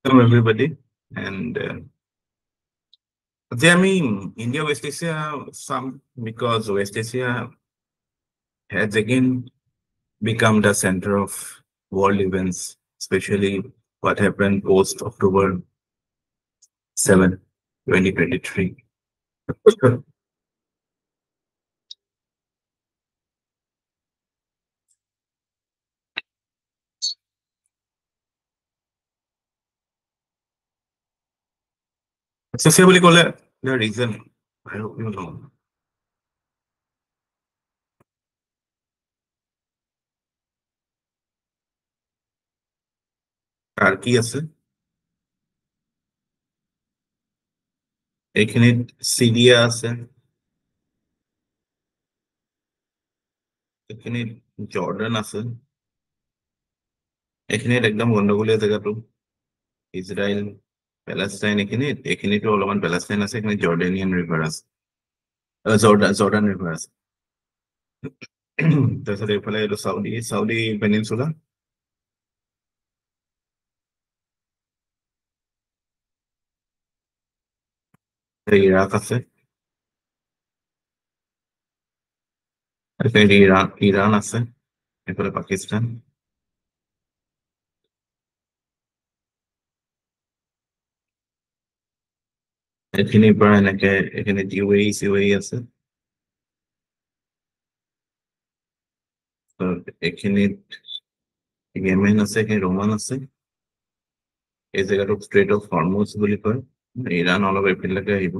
Welcome everybody. And I mean, India, West Asia, some because West Asia has again become the center of world events, especially what happened post October 7, 2023. Accessibility call the reason. I hope you know. Turkey আছে, এইখিনিত Syria আছে, এইখিনিত Jordan আছে, এইখিনিত একদম গণ্ডগোলীয় জেগাটো Israel Palestine এইখিনিতো অলপমান Palestine আছে, এইখিনিত জৰ্ডেনিয়ান ৰিভাৰ আছে, জৰ্ডান ৰিভাৰ আছে। তাৰপিছত এইফালে এইটো চাউদি পেনিনচুলা, ইৰাক আছে, এইফালে ইৰাণ আছে, এইফালে পাকিস্তান, এইখিনিৰ পৰা এনেকে এইখিনিত চিউএই আছে, এইখিনিত ইয়েমেন আছে, এইখিনিত ওমান আছে, এই জেগাটোক ষ্ট্ৰেইট অফ হৰমুজ বুলি কয়। ইৰাণ অলপ এইফালেকে আহিব।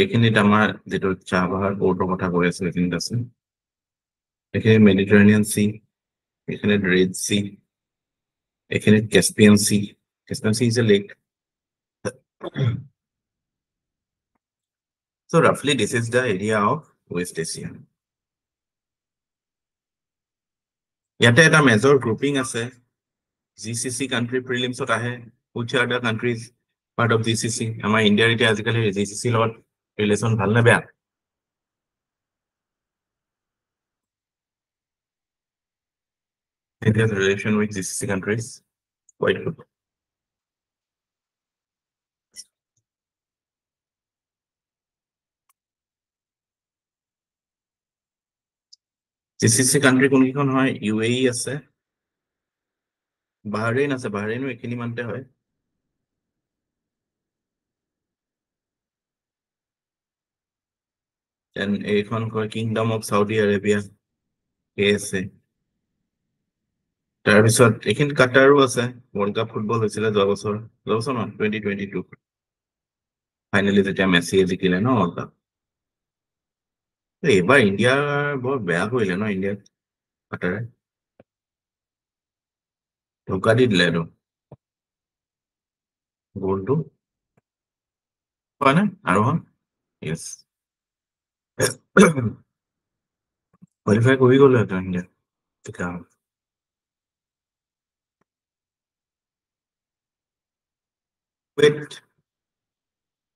এইখিনিত আমাৰ যিটো চাহ বাহাৰ পৰ্টৰ কথা কৈ আছো এইখিনিত আছে, এইখিনিত মেডিটাৰেনিয়ান চি, এইখিনিত ৰেড চি, এইখিনিত Caspian Sea. Caspian Sea is a lake. So roughly this is the area of West Asia. ইয়াতে এটা মেজৰ গ্ৰুপিং আছে, GCC country prelims ত আহে, which are the countries part of GCC. আমাৰ ইণ্ডিয়াৰ এতিয়া আজিকালি GCC লগত ৰিলেশ্যন ভাল নে বেয়া? India's relation with GCC countries quite good. GCC country কোনকেইখন হয়? UAE আছে, বাহৰেইন আছে, বাহৰেইনো এইখিনি মানতে হয়। Then এইখন কয় কিংডম অফ চাউদি আৰেবিয়া, KSA। তাৰপিছত এইখিনিত কাটাৰো আছে, ৱৰ্ল্ড কাপ ফুটবল হৈছিলে যোৱা বছৰ নহয় 2022 ফাইনেলি যেতিয়া মেছিয়ে জিকিলে ন ৱৰ্ল্ড কাপ। এইবাৰ ইণ্ডিয়াৰ বৰ বেয়া কৰিলে ন, ইণ্ডিয়াত কাটাৰে ঢোকা দি দিলে এইটো গ'লটো, হয় নে? আৰোহণ য়েছ, কোৱালিফাই কৰি গ'লোহেঁতেন ইণ্ডিয়া তেতিয়াহ'লে।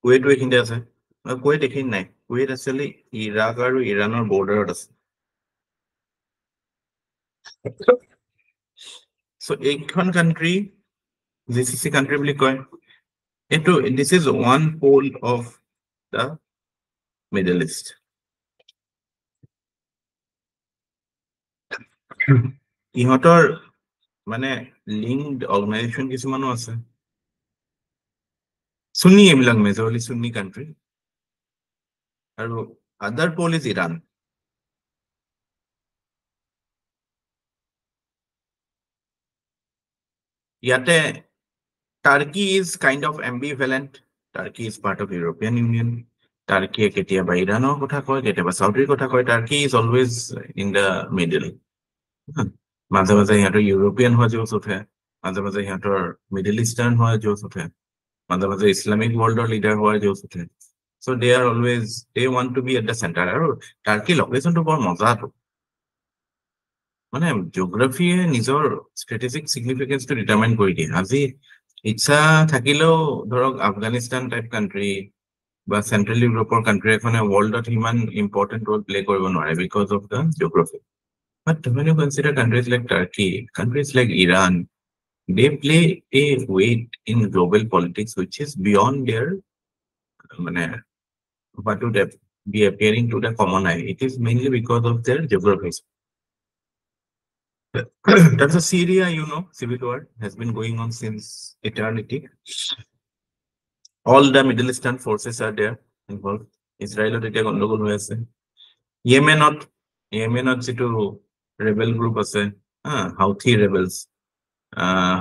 কুৱেইটো এইখিনিতে আছে, কুৱেইট এইখিনি নাই, কুৱেইট একচুৱেলি ইৰাক আৰু ইৰাণৰ বৰ্ডাৰত আছে। So এইখন কাণ্ট্ৰি GCC কাণ্ট্ৰি বুলি কয়। এইটো this is one pole of the Middle East. ইহঁতৰ মানে লিংকড অৰ্গেনাইজেশ্যন কিছুমানো আছে, সুন্নি, এইবিলাক মেজৰলি সুন্নি কাণ্ট্ৰি, আৰু আদাৰ পোল ইজ ইৰাণ। ইয়াতে Turkey is kind of ambivalent, Turkey is part of European Union, টাৰ্কিয়ে কেতিয়াবা ইৰাণৰ কথা কয়, কেতিয়াবা চাউদিৰ কথা কয়, Turkey is always in the middle. মাজে মাজে সিহঁতৰ ইউৰোপিয়ান হোৱা জোচ উঠে, মাজে মাজে সিহঁতৰ মিডল ইষ্টাৰ্ণ হোৱা জোচ উঠে, মাজে মাজে ইছলামিক ৱৰ্ল্ডৰ লিডাৰ হোৱাৰ জোচ উঠে। So' they are always they want to be at the centre. আৰু টাৰ্কি লোকেশ্যনটো বৰ মজাটো, মানে জিঅ'গ্ৰাফিয়ে নিজৰ ষ্ট্ৰেটেজিক ছিগনিফিকেঞ্চটো ডিটাৰমাইন কৰি দিয়ে। আজি ইচ্ছা থাকিলেও ধৰক আফগানিস্তান টাইপ কাণ্ট্ৰি বা চেণ্ট্ৰেল ইউৰোপৰ কাণ্ট্ৰি এখনে ৱৰ্ল্ডত ইমান ইম্পৰ্টেণ্ট ৰ'ল প্লে কৰিব নোৱাৰে because of the geography. But when you consider countries like Turkey, countries like Iran, they play a weight in global politics which is beyond their মানে, what would be appearing to the common eye. It is mainly because of their geography. That's a Syria, civil war has been going on since eternity. All the Middle Eastern forces are there involved. Israel এতিয়া গণ্ডগোল হৈ আছে। Yemenot যিটো rebel group আছে,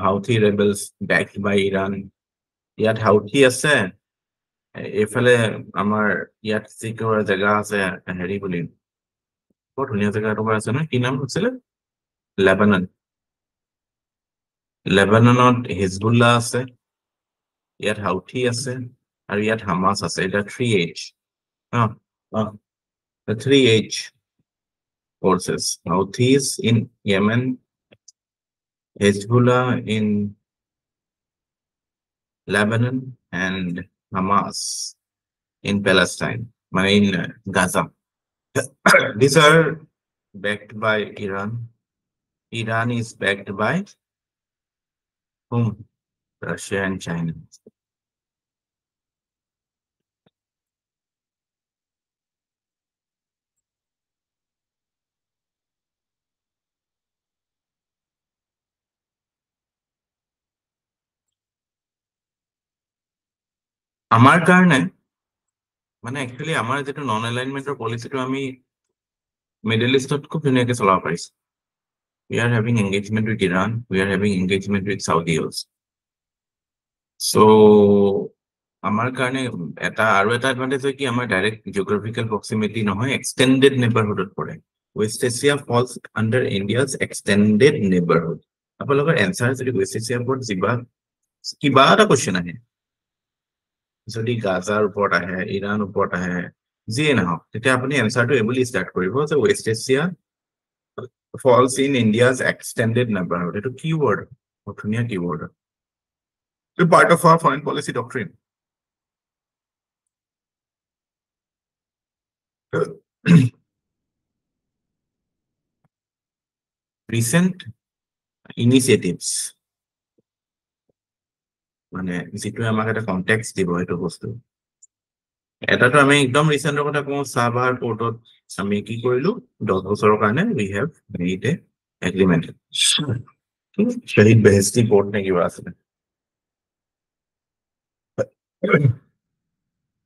Houthi rebels backed by Iran। ইয়াত Houthi আছে, এইফালে আমাৰ ইয়াত যিটো জেগা আছে হেৰি বুলি, বৰ ধুনীয়া জেগা এটুকুৰা আছে নহয়, কি নাম হৈছিলে, লেবানন। লেবাননত হিজবুল্লাহ আছে, ইয়াত হাউথি আছে, আৰু ইয়াত হামাছ আছে। এটা 3H, the 3H forces, Houthis in Yemen, Hezbollah in Lebanon, and Hamas in Palestine, in Gaza. These are backed by Iran. Iran is backed by whom? Russia and China. আমাৰ কাৰণে actually আমাৰ যেটো non এলাইনমেন্টৰ পলিচিটো আমি middle ইষ্টত খুব ধুনীয়াকৈ চলাব পাৰিছো। We are having engagement with Iran, we are having engagement with Saudi also. So আমাৰ কাৰণে আৰু এটা এডভান্টেজ হয় কি, আমাৰ ডাইৰেক্ট জিঅগ্ৰাফিকেল প্ৰক্সিমিটি নহয়, এক্সটেন্ডেড নেবাৰহুডত পৰে। ৱেষ্ট এছিয়া ফলছ আণ্ডাৰ ইণ্ডিয়াজ এক্সটেন্ডেড নেবাৰহুড। আপোনালোকৰ এনচাৰ যদি ৱেষ্ট এছিয়াৰ ওপৰত কিবা এটা কুৱেশ্যন আহে, যদি গাজাৰ ওপৰত আহে, ইৰাণ ওপৰত আহে, যিয়ে নহওক, তেতিয়া আপুনি এনচাৰটো এইবুলি ষ্টাৰ্ট কৰিব যে West Asia falls in India's extended neighborhood. It's a keyword, a ধুনীয়া keyword. It's part of our foreign policy doctrine. Recent initiatives, যিটোৱে আমাক এটা কনটেক্সট দিব এইটো বস্তু। এটাতো আমি একদম ৰিচেণ্টৰ কথা কওঁ, চাহবাহাৰ পোৰ্টত আমি কি কৰিলো, 10 বছৰৰ কাৰণে we have made a agreement. শ্বহীদ বেহেস্তি পোৰ্ট নে কিবা আছিলে,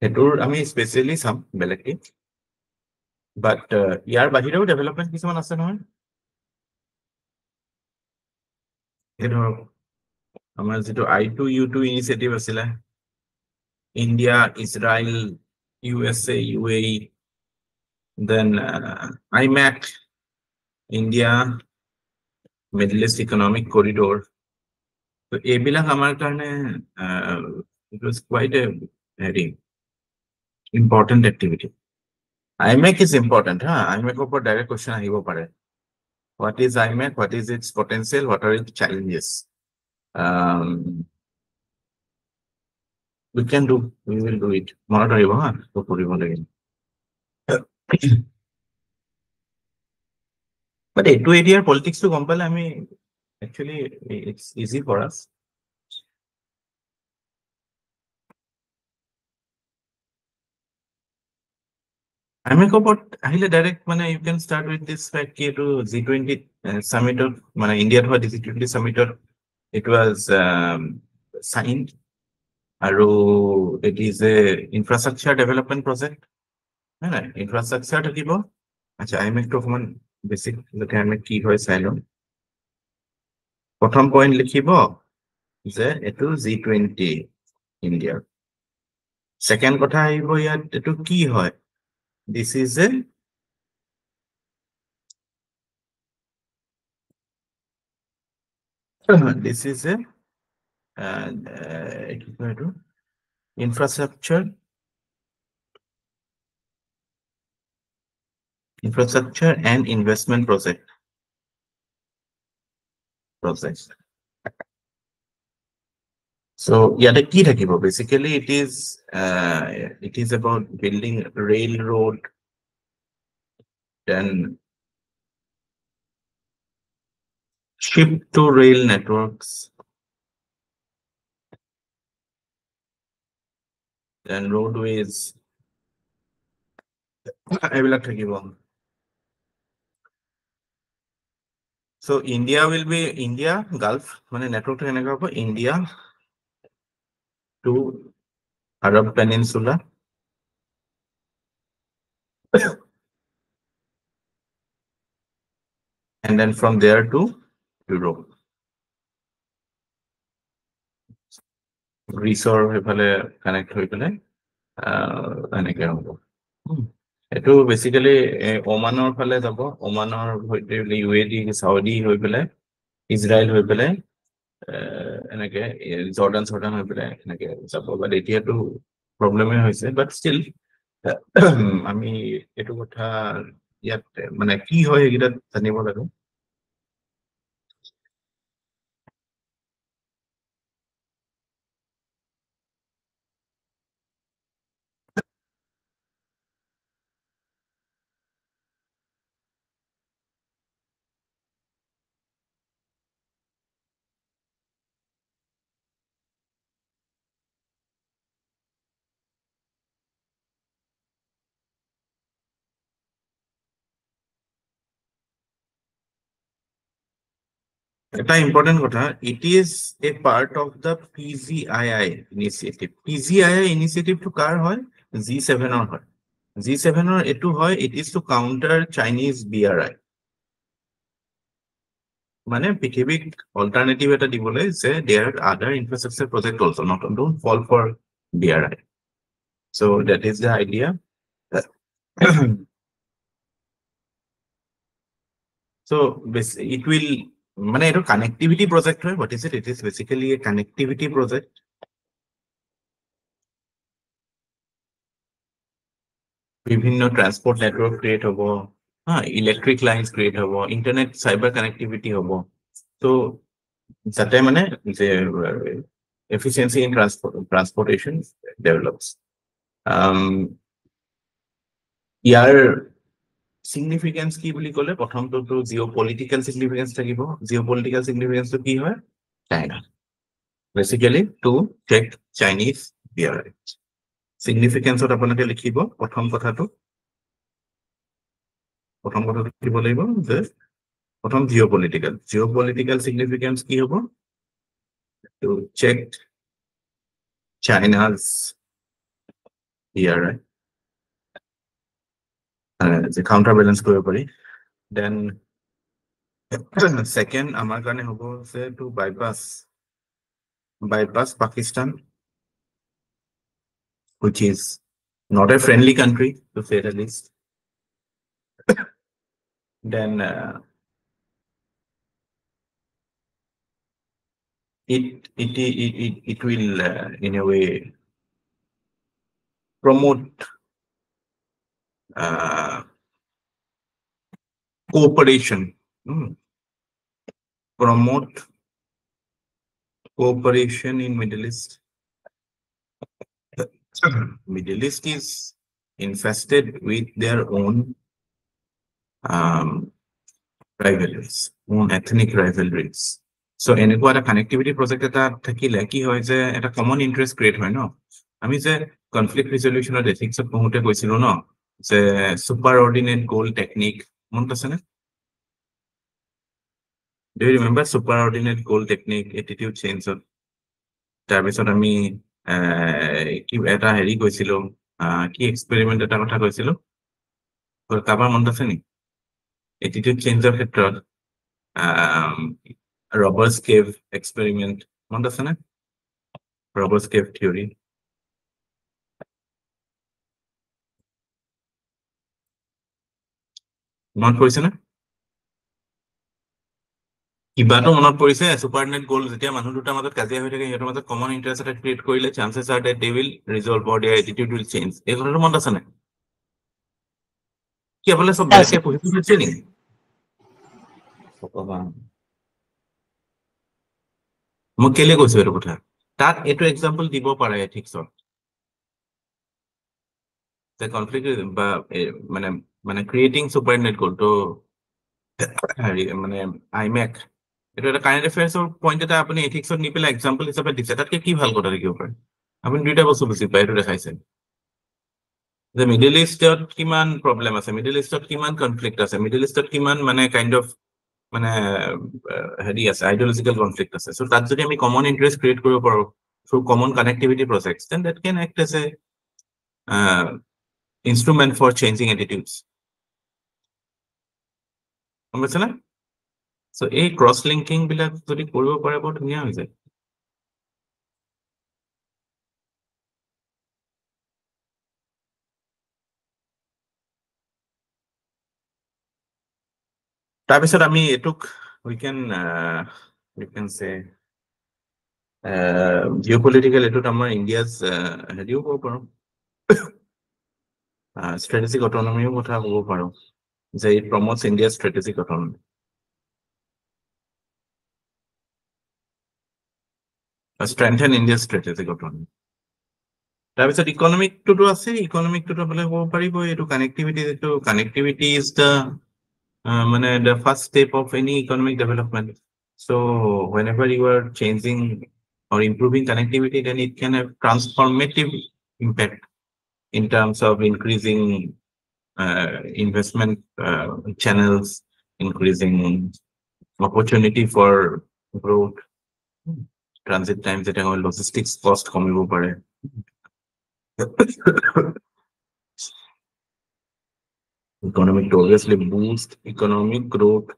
সেইটোৰ আমি স্পেচিয়েলি চাম বেলেগকে। বাট ইয়াৰ বাহিৰেও ডেভেলপমেণ্ট কিছুমান আছে নহয়। এই ধৰক আমাৰ যিটো I2U2 ইনিচিয়েটিভ আছিলে, India, Israel, USA, UAE, then IMEC, India Middle East economic corridor. তো এইবিলাক আমাৰ কাৰণে it was quite a very important activity. IMEC is important, IMEC ওপৰত ডাইৰেক্ট কোৱেশ্যন আহিব পাৰে। What is IMEC? What is its potential? What are its challenges? We can do, we will do it. মনত আহিব কৰিব লাগিব। But এইটো এৰিয়াৰ পলিটিক্সটো গম পালে আমি actually it's easy for us. IMEC ওপৰত আহিলে direct you can start with this fact কি এইটো G20 সামিটত ইণ্ডিয়াত হোৱা G20 সামিটত it was signed, আৰু it is a infrastructure development project, right? Infrastructure থাকিব। আচ্ছা, IMEC টো অকমান বেছিক IMEC কি হয় চাই লওঁ। প্ৰথম পইণ্ট লিখিব যে এইটো G20 ইণ্ডিয়াৰ। সেকেন্ড কথা আহিব ইয়াত এইটো কি হয়, this is a infrastructure and investment project. So ইয়াতে কি থাকিব, basically it is about building railroad, then ship to rail networks, then roadways এইবিলাক থাকিব so India will be India Gulf মানে নেটৱৰ্কটো এনেকুৱা হ'ব India to Arab Peninsula and then from there to Europe গ্ৰীচৰ সেইফালে কানেক্ট হৈ পেলাই এনেকে হ'ব এইটো বেসিক্যালি ওমানৰ ফালে যাব ওমানৰ সৈতে ইউএই সাউদি হৈ পেলাই ইজৰাইল হৈ পেলাই এনেকে জৰ্ডান হৈ পেলাই এনেকে যাব বাট এতিয়াতো প্ৰব্লেমে হৈছে বাট ষ্টিল আমি এইটো কথা ইয়াত মানে কি হয় এইকেইটা জানিব লাগে এটা ইম্পৰ্টেণ্ট কথা it is a part of the PGII initiative PGII ইনিচিয়েটিভটো কাৰ হয় G7-ৰ হয় G7-ৰ এইটো হয় it is to counter Chinese BRI মানে পৃথিৱীক অল্টাৰনেটিভ এটা দিবলৈ যে there other infrastructure project also not don't fall for BRI so that is the idea so it will মানে এইটো কানেক্টিভিটি প্ৰজেক্ট হয় what is it it is basically a connectivity project বিভিন্ন transport network create হব হ্যাঁ electric lines create হব internet cyber connectivity হব তো যাতে মানে যে efficiency in transportation develops year significance কি বুলি ক'লে প্ৰথমটো জিওপলিটিক্যাল significance থাকিব জিওপলিটিক্যাল significance কি হয় China basically to check Chinese BRI significance of আপোনালোকে লিখিব প্ৰথম কথাটো লিখিব লাগিব যে প্ৰথম জিওপলিটিক্যাল significance কি হ'ব to check China's BRI the counterbalance কৰিব পাৰি then second আমাৰ কাৰণে হ'ব যে to bypass Pakistan which is not a friendly country to say the least then it will in a way promote cooperation in Middle East Middle East is infested with their own rivalries own ethnic rivalries so এনেকুৱা এটা connectivity project এটা থাকিলে কি হয় যে এটা common interest create হয় ন আমি যে কনফ্লিক্ট ৰিজলিউচনৰ এথিক্সত পঢ়োতে কৈছিলো ন যে সুপাৰ অৰ্ডিনেট গোল টেকনিক মনত আছে নে do you remember super ordinate goal technique attitude change তাৰপিছত আমি কি এটা হেৰি কৈছিলো কি এক্সপেৰিমেন্ট এটা কথা কৈছিলো কাবাৰ মনত আছে নি attitude change ক্ষেত্ৰত Roberts cave experiment মনত আছে নে Roberts cave theory মনত পৰিছে নে কিবাটো মনত পৰিছে সুপাৰনেট গোল যেতিয়া মানুহ দুটাৰ মাজত কাজিয়া হৈ থাকে সিহঁতৰ মাজত কমন ইন্টাৰেষ্ট এটা ক্ৰিয়েট কৰিলে chances are that they will resolve or their attitude will change এই কথাটো মনত আছে নে কি আপোনালোকে সব বেলেগকে পঢ়ি পঢ়িছে নেকি মই কেলে কৈছো এইটো কথা তাত এইটো এক্সাম্পল দিব পাৰে এথিক্সত the conflict বা মানে ক্ৰিয়েটিং সুপাৰনেট গোল তো মানে আইমেক এটা কাৰেন্ট অ্যাফেয়াৰ্সৰ পইণ্ট এটা আপুনি এথিক্সত নি পেলাই এক্সাম্পল হিচাপে দিছে তাতকে কি ভাল কথা থাকিব পাৰে আপুনি দুইটা বস্তু বুজি পায়, এইটো দেখাইছে যে মিডল ইষ্টত কিমান প্ৰব্লেম আছে, মিডল ইষ্টত কিমান কনফ্লিক্ট আছে, মিডল ইষ্টত কিমান মানে কাইণ্ড অফ মানে হেৰি আছে, আইডিঅলজিকেল কনফ্লিক্ট আছে। চ' তাত যদি আমি কমন ইণ্টাৰেষ্ট ক্ৰিয়েট কৰিব পাৰোঁ through common connectivity projects, then that can act as a instrument for changing attitudes. গম পাইছেনে? চ' এই ক্ৰছ লিংকিং বিলাক যদি কৰিব পাৰে বৰ ধুনীয়া হৈ যায়। তাৰপিছত আমি এইটোক we can say জিঅ'পলিটিকেল, এইটোত আমাৰ ইণ্ডিয়াজ হেৰিও ক'ব পাৰোঁ, ষ্ট্ৰেটেজিক অটনমিও কথা ক'ব পাৰোঁ, যে ইট প্ৰমোটছ ইণ্ডিয়াৰ strategic অটনমি, strengthen India's strategic autonomy. তাৰপিছত ইকনমিকটোতো আছে, ইকনমিকটোতো বোলে ক'ব পাৰিব এইটো কানেক্টিভিটি, যিটো কানেক্টিভিটি ইজ দ্য মানে the first step of any economic development. So whenever you are changing or improving connectivity, then it can have transformative impact in terms of increasing investment channels, increasing opportunity for growth, transit time, যেটা হয় logistics cost কমিব পাৰে। Economic to obviously boost economic growth,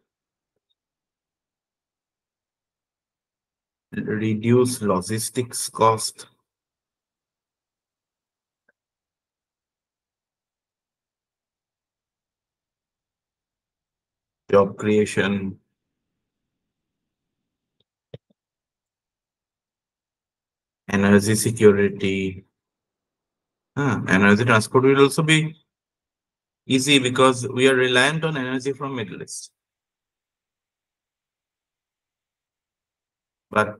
reduce logistics cost, job creation, energy security. Energy transport will also be easy because we are reliant on energy from Middle East. But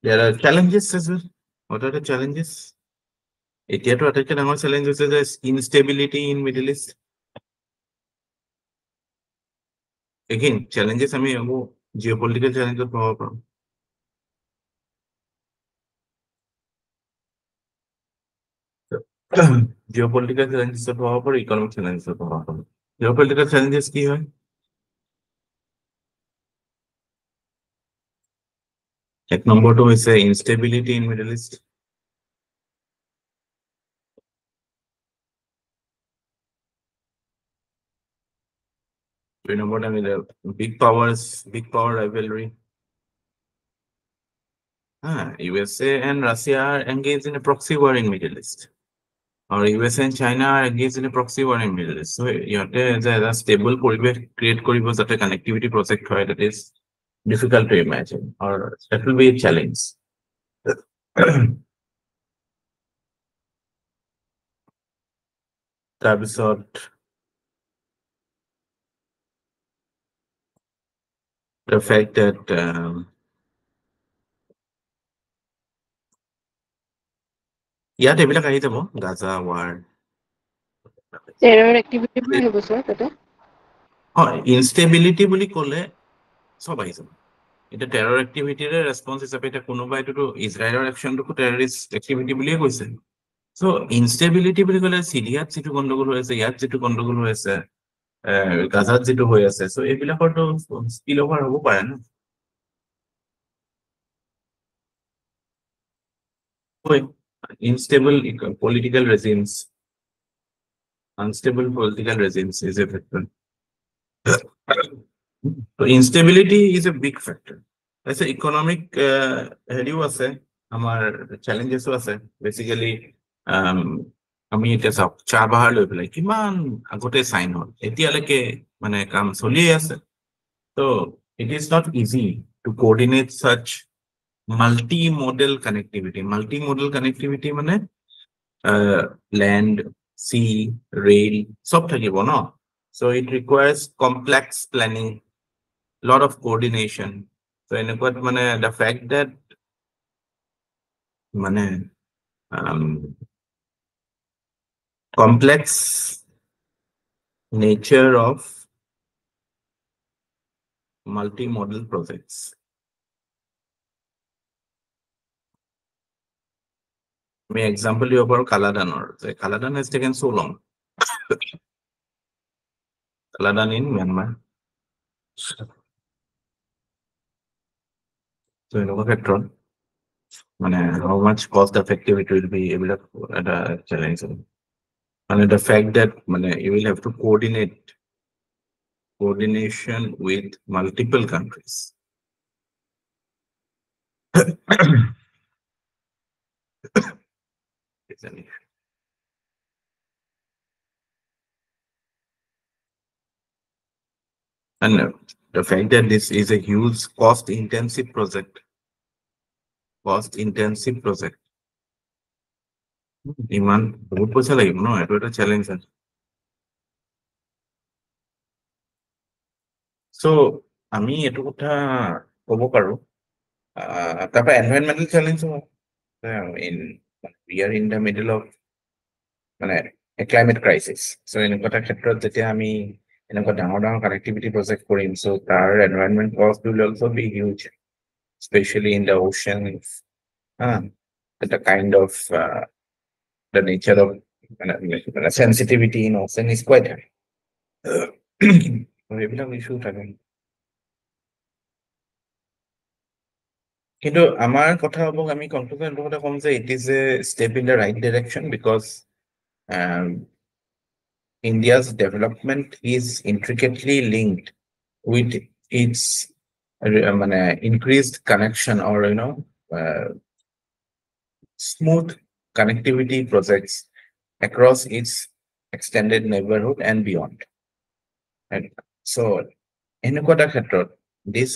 there are challenges as well. What are the challenges? এতিয়াতো আটাইতকৈ ডাঙৰ challenge হৈছে যে instability in Middle East. Again challenges আমি আকৌ জিঅ'পলিটিকেল চেলেঞ্জত পাব পাৰোঁ। জিঅ'পলিটিকেল চেলেঞ্জেছত পাব পাৰোঁ, ইকনমিক চেলেঞ্জেছত পাব পাৰোঁ। জিঅ'পলিটিকেল চেলেঞ্জেছ কি হয়? এক নম্বৰটো হৈছে ইনষ্টেবিলিটি ইন মিডল ইষ্ট। দুই নম্বৰতে আমি big power rivalry. USA and Russia are engaged in a proxy war in Middle East, or USA and China are engaged in a proxy war in Middle East. So ইহঁতে যে এটা stable পৰিৱেশ create কৰিব যাতে connectivity project হয়, that is difficult to imagine, or that will be a challenge. তাৰপিছত the fact that ইয়াত এইবিলাক আহি যাব, গাজা ৱাৰ, টেৰৰ এক্টিভিটিবোৰ আহিব ছাৰ তাতে। হয়, ইনষ্টেবিলিটি বুলি ক'লে চব আহি যাব। এতিয়া টেৰৰ এক্টিভিটিৰে ৰেছপন্স হিচাপে এতিয়া কোনোবাইটোতো ইজৰাইলৰ একশ্যনটোকো টেৰৰিষ্ট এক্টিভিটি বুলিয়ে কৈছে। চ' ইনষ্টেবিলিটি বুলি ক'লে চিৰিয়াত যিটো গণ্ডগোল হৈ আছে, ইয়াত যিটো গণ্ডগোল হৈ আছে, গাজাত যিটো হৈ আছে, চ' এইবিলাকৰতো স্পিল অভাৰ হ'ব পাৰে ন। Unstable political regimes is a factor. So instability is a big factor. As economic হেৰিও আছে, আমাৰ challengesও আছে। Basically আমি এতিয়া চাওক, চাহ বাহাৰ লৈ পেলাই কিমান আগতে চাইন হ'ল, এতিয়ালৈকে মানে কাম চলিয়ে আছে। So it is not easy to coordinate such multimodal connectivity. Multimodal connectivity মানে land, sea, rail, সব থাকিব ন। So it requires complex planning, lot of coordination. So এনেকুৱাত মানে the fact that মানে complex nature of multimodal projects আমি example দিব পাৰো কালাদানৰ, যে Kaladan has taken so long. Kaladan in Myanmar. তো এনেকুৱা ক্ষেত্ৰত মানে how much cost effective it will be, এইবিলাক এটা চেলেঞ্জ হ'ব। মানে the fact that মানে you will have to coordination with multiple countries. It's an issue. And the fact that this is a huge cost intensive project, ইমান বহুত পইচা লাগিব ন, এইটো এটা চেলেঞ্জ আছে। চ' আমি এইটো কথা ক'ব পাৰো। তাৰপৰা এনভাইৰনমেণ্টেল চেলেঞ্জো in we are in the middle of মানে ক্লাইমেট ক্ৰাইচিছ। চ' এনেকুৱা এটা ক্ষেত্ৰত যেতিয়া আমি এনেকুৱা ডাঙৰ ডাঙৰ কানেক্টিভিটি প্ৰজেক্ট কৰিম, চ' তাৰ environment cost will also' be huge, specially in the oceans. The kind of the nature of sensitivity in ocean is quite high. এইবিলাক ইস্যু থাকে। কিন্তু আমাৰ কথা হ'ব, আমি কনক্লুজনটো কথা ক'ম যে it is A step in the right direction, because India's development is intricately linked with its increased connection or smooth connectivity projects across its extended neighborhood and beyond. And so, এনেকুৱা এটা ক্ষেত্ৰত, this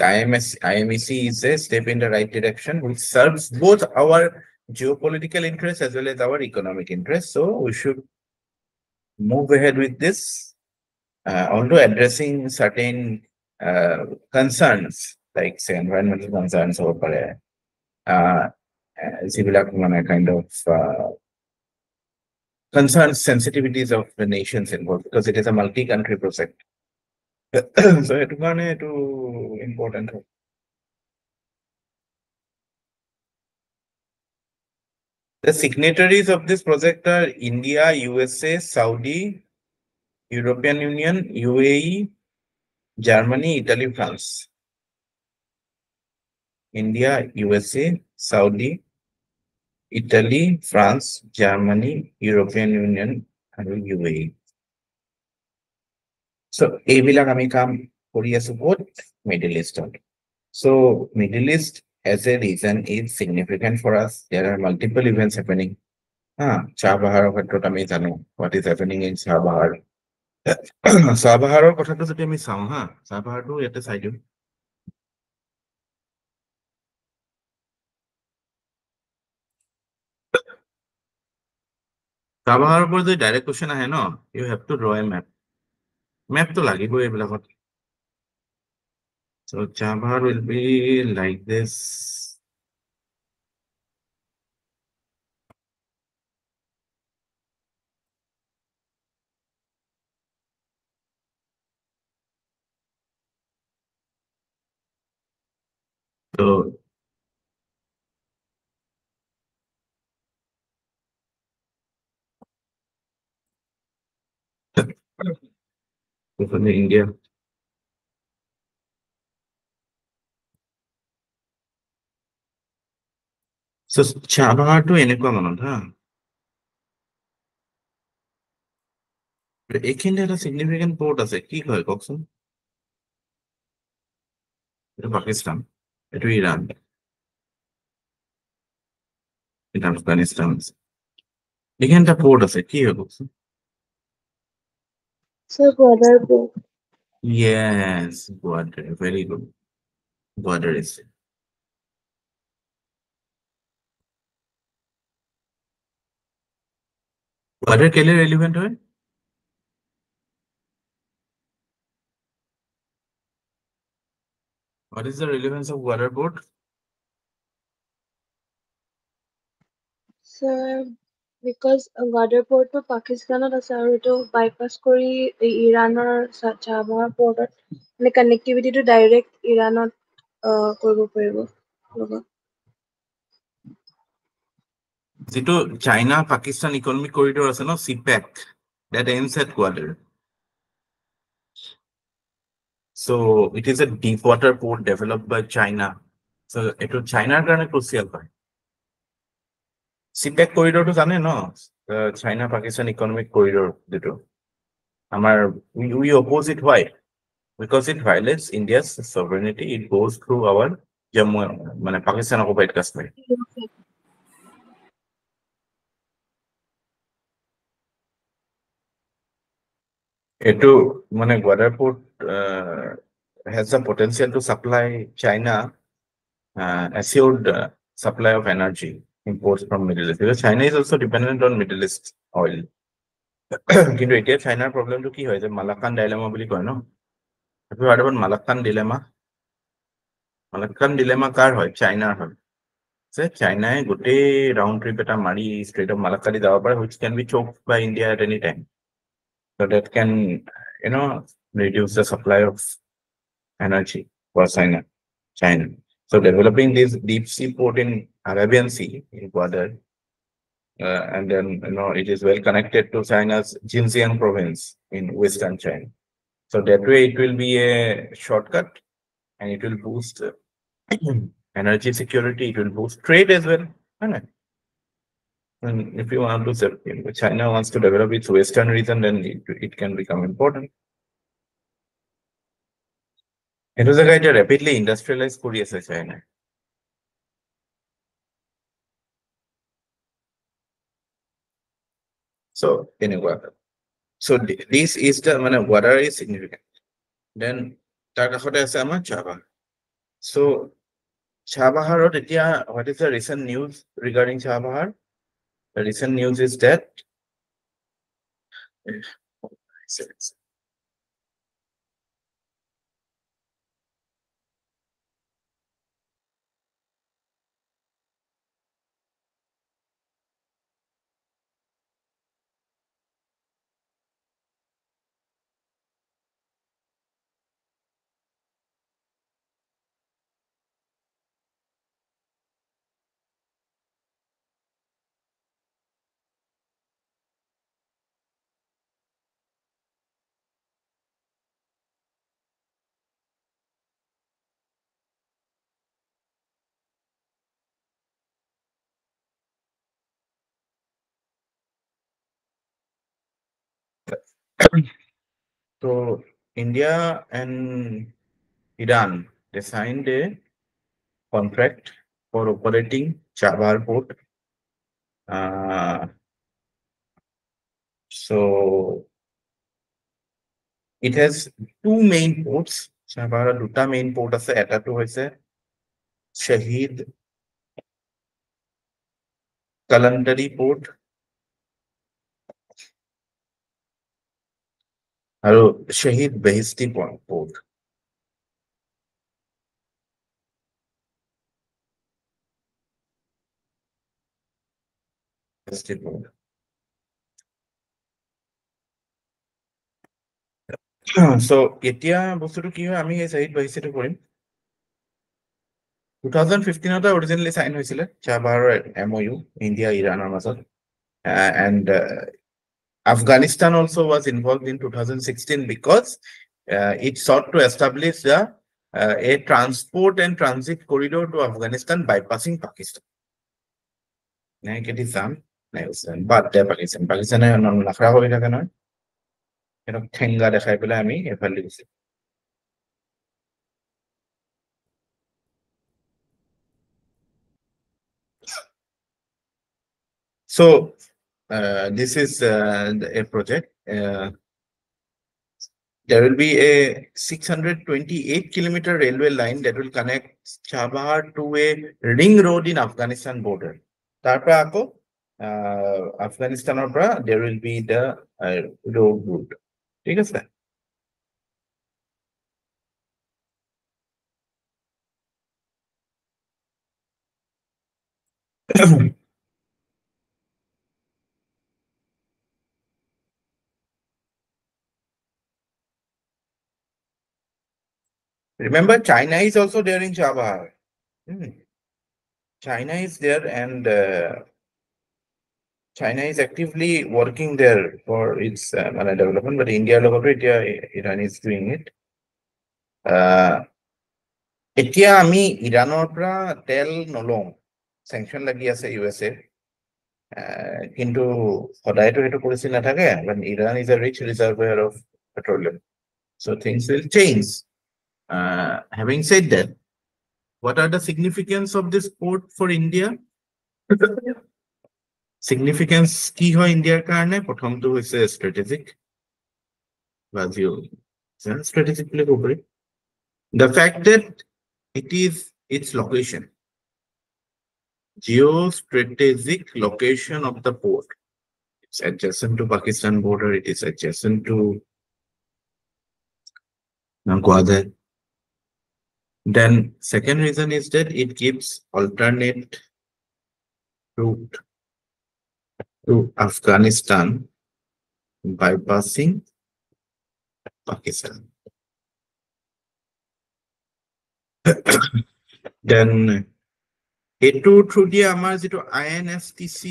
IMEC is a step in the right direction, which serves both our geopolitical interests as well as our economic interests. So we should move ahead with this, although addressing certain concerns, like say environmental concerns or kind of concerns sensitivities of the nations involved, because it is a multi-country project. So সেইটো কাৰণে এইটো important হয়। The signatories of this project are India, USA, Saudi, European Union, UAE, Germany, Italy, France. India, USA, Saudi, Italy, France, Germany, European Union, and UAE. So এইবিলাক আমি কাম কৰি আছো ক'ত? Middle Eastত. So Middle East as a region is significant for us. There are multiple events happening. চাহ-বাহাৰৰ ক্ষেত্ৰত আমি জানো what is happening in চাহ-বাহাৰ। চাহ-বাহাৰৰ কথাটো যদি আমি চাওঁ, চাহ-বাহাৰটো ইয়াতে চাই দিওঁ। চাহ-বাহাৰৰ পৰা যদি ডাইৰেক্ট কুৱেশ্যন আহে ন, you have to draw a map. মেপটো লাগিবই এইবিলাকত। So চাহ-বাহাৰ will be like this. So India. So চাহ-বাহাৰটো এনেকুৱা মানত এইখিনিতে এটা চিগনিফিকেণ্ট পৰ্ট আছে, কি হয় কওকচোন? এইটো পাকিস্তান, এইটো ইৰাণ, এটা আফগানিস্তান আছে। এইখানে এটা পৰ্ট আছে, কি হয় কওকচোন? Sir, border port. Yes, border, very good. Border is border কেলে relevant হয়? What is the relevance of border port? Sir, because border port to Pakistanত আছে আৰু এইটো bypass কৰি ইৰাণৰ চাহ-বাহাৰ পৰ্টত মানে connectivity টো direct ইৰাণত কৰিব পাৰিব লগত। যিটো China Pakistan economic corridor আছে ন CPEC that ends at Gwadar. So it is a deep water port developed by China. So eto China karone crucial হয়. CPEC corridor to জানে ন China Pakistan economic corridor যেটো আমাৰ we oppose it. Why? Because it violates India's sovereignty. It goes through our Jammu, মানে Pakistan occupied Kashmir. Eto মানে Gwadar port has the potential to supply China assured supply of energy imports from Middle East. Because China is also dependent on Middle East oil. কিন্তু এতিয়া চাইনাৰ প্ৰব্লেমটো কি হয় যে মালাক্কান dilemma বুলি কয় ন Have you heard about Malakkan dilemma? Malakkan dilemma কাৰ হয় চাইনাৰ হয় যে চাইনাই গোটেই ৰাউণ্ড ট্ৰিপ এটা মাৰি ষ্ট্ৰেইট অফ মালাক্কা দি যাব পাৰে which can be choked by India at any time. So that can, reduce the supply of energy for China. So developing this deep sea port in Arabian Sea in Gwadar, and then it is well connected to China's Xinjiang province in western China. So that way it will be a shortcut and it will boost energy security. It will boost trade as well. And if you want to say, China wants to develop its western region, then it can become important. It was a guy rapidly industrialized কৰি আছে China. So anyway, so this is the water is significant. Then তাৰ কাষতে আছে আমাৰ Chabahar. So Chabaharত এতিয়া what is the recent news regarding Chabahar? The recent news is that so India and Iran, they signed a contract for operating Chabahar port. So it has two main ports. Chabahar দুটা main port আছে এটাটো হৈছে Shahid Kalandari port আৰু Shahid Behishti port. So এতিয়া বস্তুটো কি হয় আমি এই Shahid Behishti কৰিম 2015 originally signed হৈছিলে Chabahar MOU India Iranৰ মাজত and Afghanistan also was involved in 2016 because it sought to establish a transport and transit corridor to Afghanistan bypassing Pakistan. But Pakistan নাখৰা হৈ থাকে নহয় ঠেংগা দেখাই পেলাই আমি এফালে দিছো So this is a project. There will be a 628-kilometer railway line that will connect Chabahar to a ring road in Afghanistan border. Tarpa ako, Afghanistan or there will be the road route. ঠিক আছে? Remember, China is also there in Chabahar. China is there and China is actively working there for its development, but India Iran is doing it. এতিয়া আমি ইৰাণৰ পৰা তেল নলওঁ, sanction লাগি আছে USA, কিন্তু সদায়তো সেইটো পলিচি নাথাকে, but Iran is a rich reservoir of petroleum, so things will change. Having said that, what are the significance of this port for India? Significance কি হয় ইণ্ডিয়াৰ কাৰণে? প্ৰথমটো হৈছে strategic, strategic বুলি ক'ব পাৰি. The fact that it is its location, geostrategic location of the port. It's adjacent to Pakistan border. It is adjacent to Gwadar. Then second reason is that it gives alternate route to Afghanistan bypassing Pakistan. Then এইটো through দিয়ে আমাৰ যিটো INSTC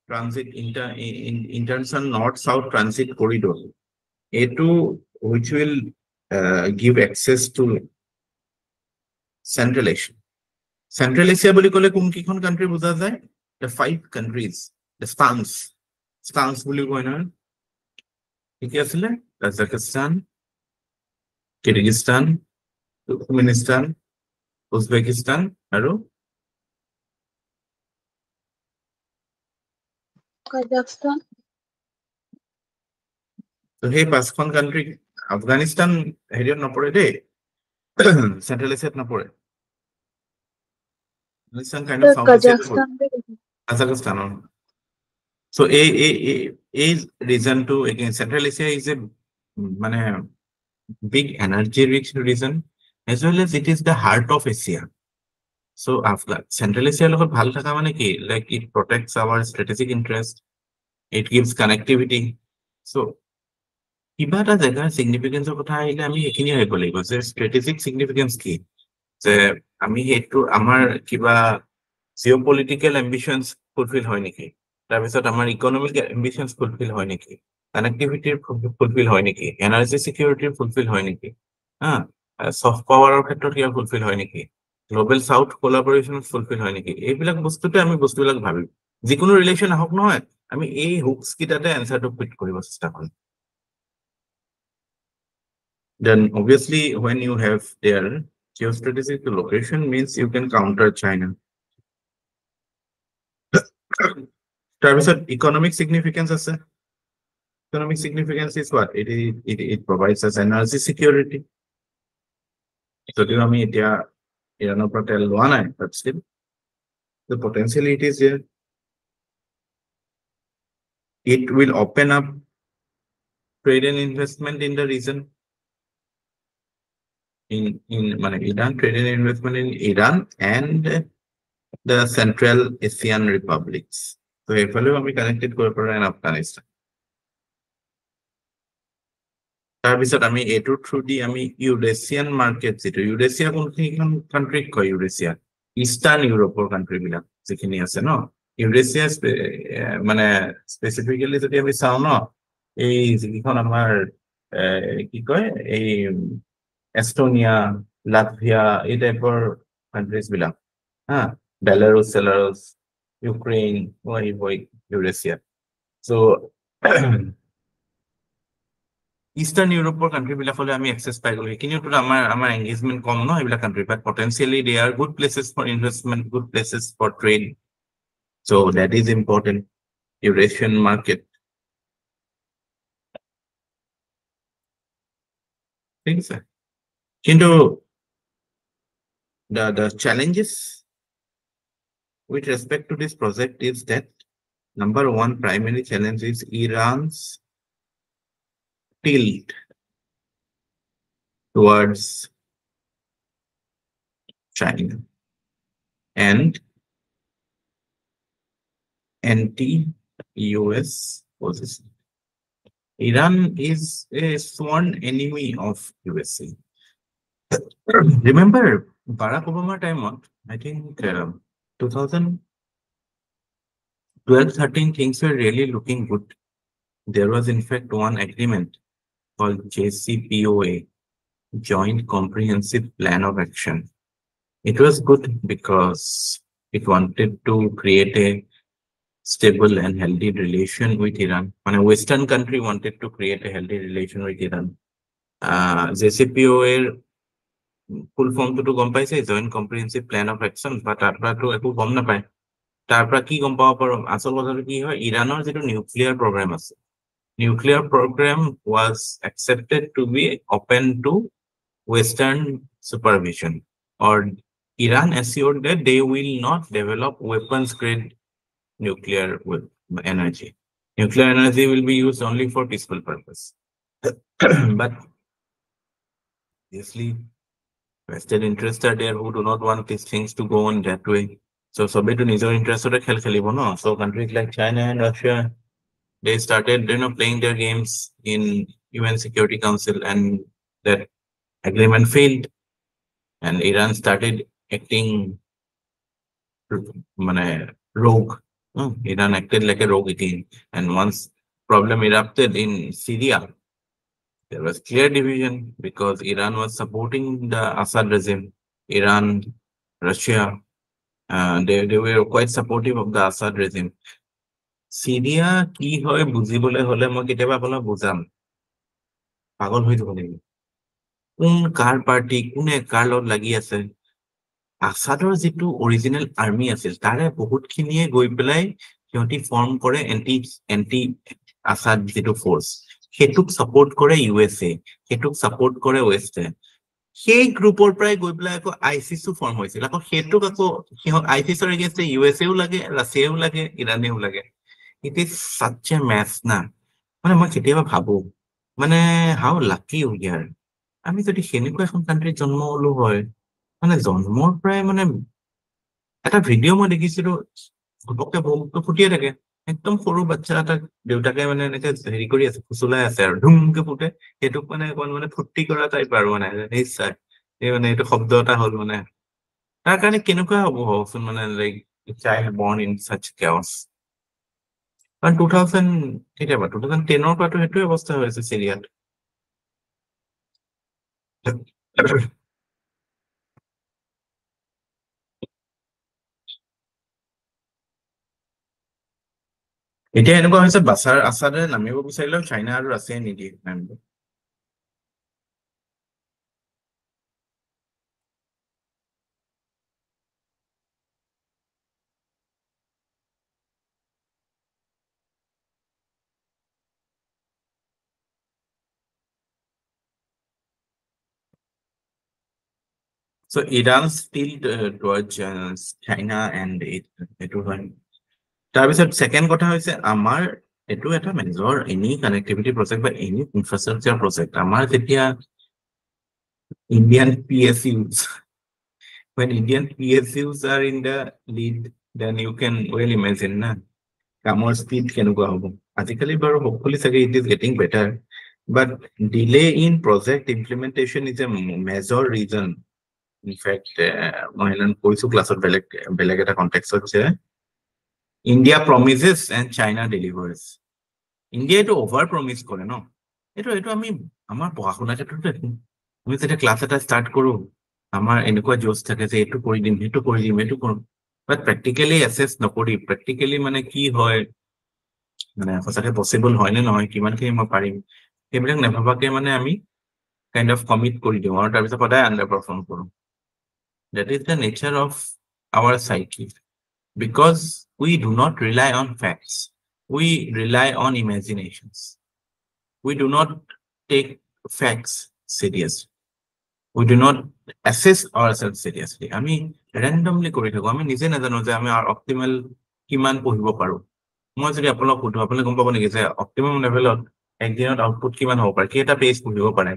transit international north south transit corridor, এইটো which will give access to Central Asia. Central Asia বুলি ক'লে কোনকেইখন country বুজা যায়? The 5 countries, the stans বুলি কয় নহয়, কি আছিলে? Kazakhstan, Kyrgyzstan, Turkmenistan, Uzbekistan আৰু Kazakhstan. তো সেই 5খন কান্ট্ৰি, আফগানিস্তান হেৰিয়ত নপৰে দেই, চেন্ট্ৰেল এছিয়াত নপৰে, Afghanistan kind of South Asia Kazakhstan. So a reason to, again, Central Asia is a big energy rich region, as well as it is the heart of Asia. So Central Asia লগত ভাল থাকা মানে কি, like it protects our strategic interest, it gives connectivity. So কিবা এটা জেগাৰ significance কথা আহিলে আমি এইখিনি আহিব লাগিব যে strategic significance কি, যে আমি সেইটো আমাৰ কিবা geopolitical ambitions fulfill হয় নেকি, তাৰপিছত আমাৰ economic ambitions fulfill হয় নেকি, connectivity fulfill হয় নেকি, energy security fulfill হয় নেকি, soft power ক্ষেত্ৰত কিবা fulfill হয় নেকি, গ্লোবেল সাউথ কোলাবোৰেশন ফুলফিল হয় নেকি, এইবিলাক বস্তুতে আমি বস্তুবিলাক ভাবি যিকোনো ৰিলেশ্যন আহক নহয়, আমি এই হুকস কিটাতে এনসাৰটো ফিট কৰিব চেষ্টা কৰিম. Then obviously when you have their geostrategic location means you can counter China. তাৰপিছত economic significance আছে. Economic significance is what? It provides us energy security. যদিও আমি এতিয়া ইৰাণৰ পৰা তেল লোৱা নাই, but still the potentiality is there. It will open up trade and investment in the region. In Iran, trade and investment in Iran and the Central Asian republics. So if we connected in Afghanistan. তাৰপিছত আমি এইটো through দি আমি Eurasian market, যিটো Eurasia কোনখন কাণ্ট্ৰিক কয়, Eurasia eastern ইউৰোপৰ country বিলাক যিখিনি আছে ন, ইউৰেছিয়া স্পেচিফিকেলি যদি আমি চাওঁ ন, এই যিকেইখন আমাৰ কি কয়, এই এষ্টনিয়া, লাটভিয়া, এই টাইপৰ কাণ্ট্ৰিজ বিলাক, বেলাৰুছ, ইউক্ৰেইন, ইউৰেছিয়া. চ' ইষ্টাৰ্ণ ইউৰোপৰ কাণ্ট্ৰি বিলাকলৈ আমি এক্সেছ পাই গ'লো, সেইখিনিতো আমাৰ এংগেজমেণ্ট কম ন এইবিলাক country, but potentially they are good places for investment, good places for trade, so' that is important. Eurasian market, ঠিক আছে, কিন্তু the challenges with respect to this project is that number one primary challenge is Iran's tilt towards China and anti-US position. Iran is a sworn enemy of USA. Remember Barack Obama time, I think 2000 12-13 things were really looking good. There was in fact one agreement called JCPOA, Joint Comprehensive Plan of Action. It was good because it wanted to create a stable and healthy relation with Iran. When a Western country wanted to create a healthy relation with Iran, JCPOA ফুল ফৰ্মটোতো গম পাইছে, joint comprehensive plan of action, বা তাৰ পৰাতো একো গম নাপায়। তাৰ পৰা কি গম পাব পাৰোঁ, আচল কথাটো কি হয়, ইৰাণৰ যিটো নিউক্লিয়াৰ প্ৰগ্ৰেম আছে, nuclear program was accepted to be open to Western supervision, or Iran assured that they will not develop weapons grade nuclear energy. Nuclear energy will be used only for peaceful purpose. But obviously, vested interests are there who do not want these things to go on that way. So, সবে to নিজৰ ইন্টাৰেষ্টতে খেল খেলিব ন। So countries like China and Russia, they started playing their games in UN Security Council, and that agreement failed, and Iran started acting rogue. Iran acted like a rogue again, and once problem erupted in Syria, there was clear division because Iran was supporting the Assad regime. Iran, Russia, they were quite supportive of the Assad regime. Syria কি হয় বুজিবলৈ হলে মই কেতিয়াবা আপোনাক বুজাম, পাগল হৈ যাব লাগিব। কোন কাৰ পাৰ্টি, কোনে কাৰ লগত লাগি আছে। আসাদৰ যিটো অৰিজিনেল আৰ্মি আছিল, তাৰে বহুতখিনিয়ে গৈ পেলাই সিহঁতি ফৰ্ম কৰে এণ্টি আসাদ যিটো ফৰ্চ, সেইটোক ছাপোৰ্ট কৰে USA, সেইটোক ছাপোৰ্ট কৰে ৱেষ্টে। সেই গ্ৰুপৰ পৰাই গৈ পেলাই আকৌ আইচিছো ফৰ্ম হৈছিল। আকৌ সেইটোক আকৌ সিহঁত আইচিছৰ এগেইনষ্টে USAও লাগে, ৰাছিয়াও লাগে, ইৰানেও লাগে। ইট ইজ ছাচ এ মেছ না। মানে মই কেতিয়াবা ভাবো, মানে হাউ লাকি উই আৰ। আমি যদি সেনেকুৱা এখন কাণ্ট্ৰিত জন্ম হলো হয়, মানে জন্মৰ পৰাই মানে এটা ভিডিঅ' মই দেখিছিলো, ঘপককে বমটো ফুটিয়ে থাকে, একদম সৰু বাচ্চা এটাক দেউতাকে মানে এনেকে হেৰি কৰি আছে, ফুচুলাই আছে আৰু ধুমকে ফুটে। সেইটোক মানে অকমান মানে ফূৰ্তি কৰা টাইপ আৰু মানে নিশ্চয় এই মানে এইটো শব্দ এটা হ'ল মানে। তাৰ কাৰণে কেনেকুৱা হ'ব হবচোন, মানে লাইক চাইল্ড বৰ্ন ইন চাচ কেঅছ। কাৰণ 2010ৰ পৰাতো সেইটোৱে অৱস্থা হৈ আছে চিৰিয়াত। এতিয়া এনেকুৱা হৈছে, বাছাৰ আছাদে নামিব বিচাৰিলেও চাইনা আৰু ৰাছিয়াই নিদিয়ে নামিব। So Iran's still towards China and এইটো হয়। তাৰপিছত ছেকেণ্ড কথা হৈছে, আমাৰ এইটো এটা মেজৰ এনি কানেক্টিভিটি প্ৰজেক্ট বা এনি ইনফ্ৰাষ্ট্ৰাকচাৰ প্ৰজেক্ট। আমাৰ যেতিয়া Indian PSUs, when Indian PSUs are in the lead, then you can well imagine না কামৰ স্পীড কেনেকুৱা হ'ব। আজিকালি বাৰু hopefully চাগে it is getting better, but delay in project implementation is a major reason. In fact, মই কৈছো ক্লাছত বেলেগ এটা কনটেক্সট যে ইণ্ডিয়া প্ৰমিজেছ এণ্ড চাইনা ডেলিভাৰ্ছ। ইণ্ডিয়াই এইটো অভাৰ প্ৰমিজ কৰে ন। এইটো আমি আমাৰ পঢ়া শুনাৰ ক্ষেত্ৰতো দেখোঁ, আমি যেতিয়া ক্লাছ এটা ষ্টাৰ্ট কৰোঁ, আমাৰ এনেকুৱা জোচ থাকে যে এইটো কৰি দিম, সেইটো কৰি দিম, এইটো কৰিম, বাট প্ৰেক্টিকেলি এছেছ নকৰি, প্ৰেক্টিকেলি মানে কি হয়, মানে সঁচাকে পচিবল হয় নে নহয়, কিমানখিনি মই পাৰিম, সেইবিলাক নাভাবাকে মানে আমি কাইণ্ড অফ কমিট কৰি দিওঁ আৰু তাৰপিছত সদায় আণ্ডাৰ পাৰফৰ্ম কৰোঁ। That is the nature of our psyche, because we do not rely on facts, we rely on imaginations. We do not take facts seriously, we do not assess ourselves seriously. আমি randomly কৰি থাকো, আমি নিজে নাজানো যে আমি অপটিমেল কিমান পঢ়িব পাৰো। মই যদি আপোনাক সুধো, আপুনি গম পাব নেকি যে অপটিমাম লেভেলত একদিনত আউটপুট কিমান হ'ব পাৰে, কেইটা পেজ পঢ়িব পাৰে,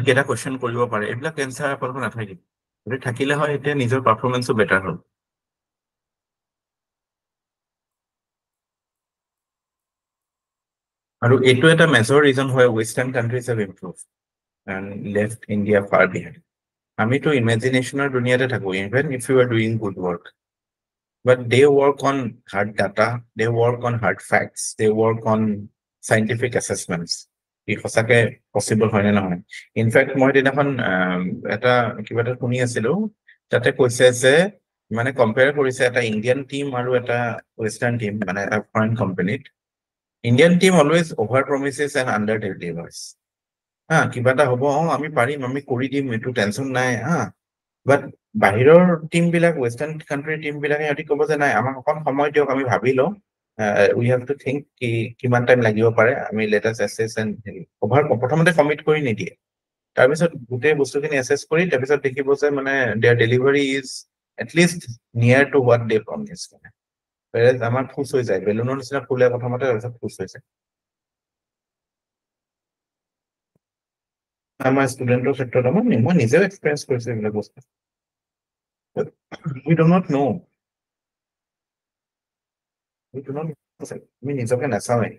কেইটা কুৱেশ্যন কৰিব পাৰে, এইবিলাক এনচাৰ আপোনালোকৰ নাথাকিব। যদি থাকিলে হয়, এতিয়া নিজৰ পাৰফৰ্মেঞ্চো বেটাৰ হ'ল। আৰু এইটো এটা মেজৰ ৰিজন হয় western countries have improve and left India far behind. আমিতো ইমেজিনেশ্যনৰ দুনিয়াতে থাকো, even if you are doing good work. but they work on hard data, they work on hard facts, they work on scientific assessments. ই সঁচাকে possible হয় নে নহয়? In fact মই দিনাখন এটা কিবা এটা শুনি আছিলো, তাতে কৈছে যে মানে কম্পেয়াৰ কৰিছে এটা ইণ্ডিয়ান টিম আৰু এটা ৱেষ্টাৰ্ণ টিম, মানে এটা ফৰেন কোম্পানীত। Indian team always over promises and under delivers. হা, কিবা এটা হ'ব, আমি পাৰিম, আমি কৰি দিম, এইটো টেনচন নাই, হা। বাট বাহিৰৰ টিম বিলাক, ৱেষ্টাৰ্ণ কাণ্ট্ৰিৰ টিম বিলাকে সিহঁতি ক'ব যে নাই, আমাক অকণ সময় দিয়ক, আমি ভাবি লওঁ, উই হেভ টু থিংক কি কিমান টাইম লাগিব পাৰে, আমি লেটাষ্ট এছেছ এণ্ড অভাৰ প্ৰথমতে কমিট কৰি নিদিয়ে। তাৰপিছত গোটেই বস্তুখিনি এছেছ কৰি তাৰপিছত দেখিব যে মানে দেয়াৰ ডেলিভাৰী ইজ এটলিষ্ট নিয়াৰ টু হোৱাট দে প্ৰমিছ। আমাৰ খুচ হৈ যায়, বেলুনৰ নিচিনা ফুলে প্ৰথমতে, তাৰপিছত খুচ হৈ যায়। আমাৰ ষ্টুডেণ্টৰ ক্ষেত্ৰত মই নিজেও এক্সপিৰিয়েঞ্চ কৰিছো এইবিলাক বস্তু। উই ডু নট ন', আমি নিজকে নাচাওঁৱেই,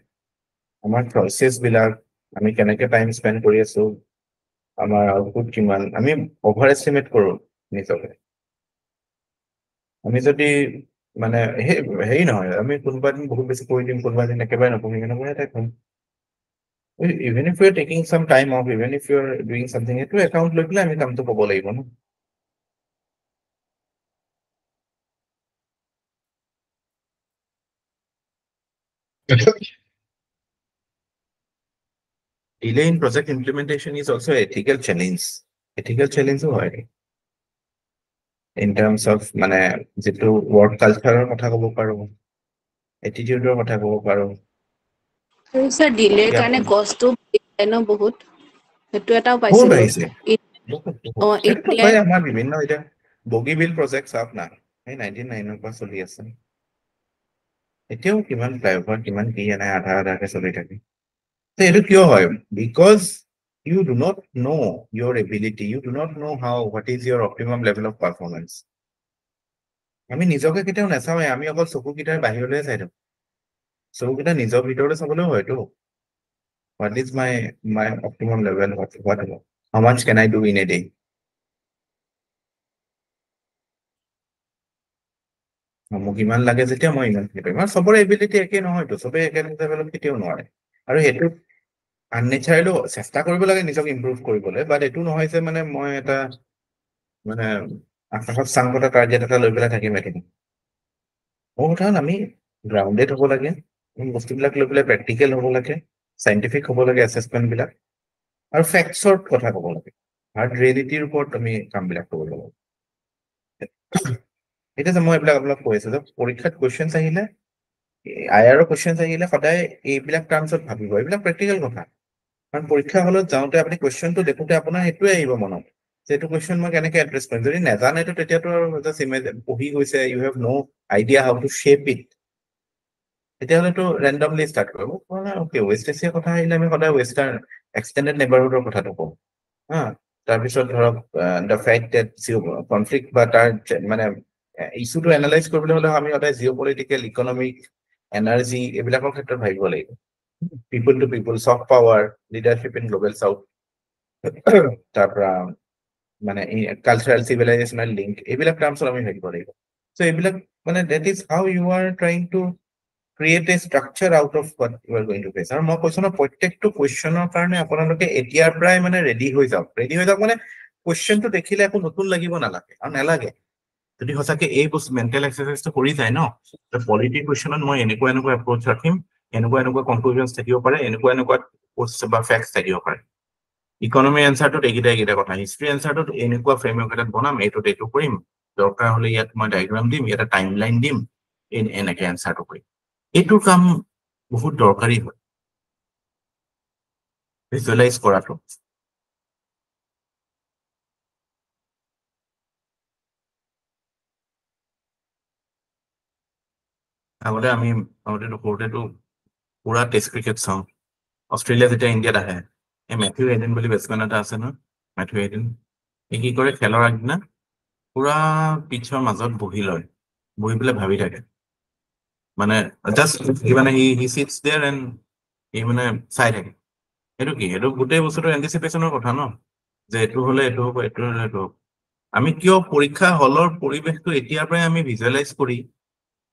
আমাৰ চইচেছ বিলাক, আমি কেনেকে টাইম স্পেণ্ড কৰি আছো, আমাৰ আউটপুট কিমান, আমি অভাৰ এষ্টিমেট কৰো নিজকে। আমি যদি মানে হেৰি নহয়, আমি কোনোবা দিন বহুত বেছি কৰি দিম, কোনোবা দিন একেবাৰে নপঢ়িম, এনেকুৱা টাইপ হ'ম। Even if you're taking some time off, even if you're doing something, এইটো একাউণ্ট লৈ পেলাই আমি কামটো ক'ব লাগিব ন। Delay in project implementation is also an ethical challenge. Ethical challenge হয় in terms of মানে যিটো work culture কথা ক'ব পাৰো, attitude কথা ক'ব পাৰো। আৰু স্যাৰ ডিলেৰ কাৰণে কষ্টও বাঢ়ে ন বহুত, সেইটো এটাও বহুত পাইছিলো। বাঢ়িছে, সেইটোতো হয়। আমাৰ বিভিন্ন এতিয়া বগীবিল প্ৰজেক্ট চাওক না, সেই 99 পৰা চলি আছে, এতিয়াও কিমান ফ্লাইঅভাৰ কিমান কি এনে আধা আধাকে চলি থাকে। এইটো কিয় হয়? Because you do not know your ability, you do not know what is your optimum level of performance. আমি নিজকে কেতিয়াও নাচাওঁৱে, আমি অকল চকুকেইটাৰ বাহিৰলৈ চাই থাকো। চকুকেইটা নিজৰ ভিতৰলৈ চাবলৈও হয়তো, what is my optimum level, what how much can I do in a day? মোক ইমান লাগে যেতিয়া মই ইমানখিনি পাৰিম। আৰু চবৰে এবিলিটি একে নহয়তো, চবেই একে লেভেলত কেতিয়াও নোৱাৰে। আৰু সেইটো আননেচাৰেলি চেষ্টা কৰিব লাগে নিজক ইম্প্ৰুভ কৰিবলৈ, বাট এইটো নহয় যে মানে মই এটা মানে আকাশত চাং পতা টাৰ্গেট এটা লৈ পেলাই থাকিম এদিন। মোৰ কথা হ'ল আমি গ্ৰাউণ্ডেড হ'ব লাগে, বস্তুবিলাক লৈ পেলাই প্ৰেক্টিকেল হ'ব লাগে, চাইণ্টিফিক হ'ব লাগে এছেছমেণ্ট বিলাক, আৰু ফেক্টছৰ কথা ক'ব লাগে, হাৰ্ড ৰিয়েলিটিৰ ওপৰত আমি কামবিলাক কৰিব লাগে। এতিয়া যে মই এইবিলাক আপোনাক কৈ আছো যে পৰীক্ষাত কুৱেশ্যনছ আহিলে, IR কুৱেশ্যনছ আহিলে সদায় এইবিলাক টাৰ্মছত ভাবিব, এইবিলাক প্ৰেক্টিকেল কথা। কাৰণ পৰীক্ষা হলত যাওঁতে আপুনি কুৱেশ্যনটো দেখোঁতে আপোনাৰ সেইটোৱে আহিব মনত, যে এইটো কুৱেশ্যন মই কেনেকে এড্ৰেছ কৰিম। যদি নাজানেতো তেতিয়াতো আৰু জাষ্ট পঢ়ি গৈছে, you have no' idea how to shape it, তেতিয়াহ'লেতো ৰেণ্ডমলি ষ্টাৰ্ট কৰিব। অ'কে, ৱেষ্ট এছিয়াৰ কথা আহিলে আমি সদায় ৱেষ্টাৰ্ণ এক্সটেণ্ডেড নেবাৰহুডৰ কথাটো কওঁ, হা। তাৰপিছত ধৰক দ্য ফেক্ট ডেট কনফ্লিক্ট বা তাৰ মানে ইছ্যুটো এনালাইজ কৰিবলৈ হ'লে আমি সদায় জিঅ' পলিটিকেল, ইকনমিক, এনাৰ্জি এইবিলাকৰ ক্ষেত্ৰত ভাবিব লাগিব। People to people, soft power, leadership in global south, তাৰপৰা মানে কালচাৰেল চিভিলাইজেশ্যনেল লিংক, এইবিলাক টাৰ্মছত আমি ভাবিব লাগিব। চ' এইবিলাক মানে that is how you are trying to create a structure out of what you are going to fetch. আৰু মই কৈছো ন, প্ৰত্যেকটো কুৱেশ্যনৰ কাৰণে আপোনালোকে এতিয়াৰ পৰাই মানে ৰেডি হৈ যাওক। ৰেডি হৈ যাওক মানে কুৱেশ্যনটো দেখিলে একো নতুন লাগিব নালাগে, আৰু নালাগে। যদি সঁচাকে এই বস্তু মেণ্টেল এক্সাৰচাইজটো কৰি যায় ন, পলিটি কুৱেশ্যনত মই এনেকুৱা এপ্ৰ'চ ৰাখিম, এনেকুৱা কনক্লুজনছ থাকিব পাৰে, এনেকুৱা বা ফেক্টছ থাকিব পাৰে। ইকনমি এনচাৰটোত এইকেইটা কথা, হিষ্ট্ৰী এনচাৰটোত এনেকুৱা ফ্ৰেমৱৰ্ক এটাত বনাম, এইটো কৰিম, দৰকাৰ হ'লে ইয়াত মই ডায়েগ্ৰাম দিম, ইয়াত টাইম লাইন দিম, এনেকে এনচাৰটো কৰিম। এইটোৰ কাম বহুত দৰকাৰী হয়, ভিজুৱেলাইজ কৰাটো। আগতেতো সৰুতেতো পুৰা টেষ্ট ক্ৰিকেট চাওঁ। অষ্ট্ৰেলিয়া যেতিয়া ইণ্ডিয়াত আহে, এই মেথিউ হেডেন বুলি বেটছমেন এটা আছে ন, মেথিউ হেডেন, এই কি কৰে, খেলৰ আগদিনা পুৰা পিটছৰ মাজত বহি লয়, বহি পেলাই ভাবি থাকে, মানে জাষ্ট মানে হি চিটছ দেয়াৰ এণ্ড সি মানে চাই থাকে। সেইটো কি, সেইটো গোটেই বস্তুটো এণ্টিচিপেশ্যনৰ কথা ন, যে এইটো হ'লে এইটো হ'ব, এইটো হ'লে এইটো হ'ব। আমি কিয় পৰীক্ষা হলৰ পৰিৱেশটো এতিয়াৰ পৰাই আমি ভিজুৱেলাইজ কৰি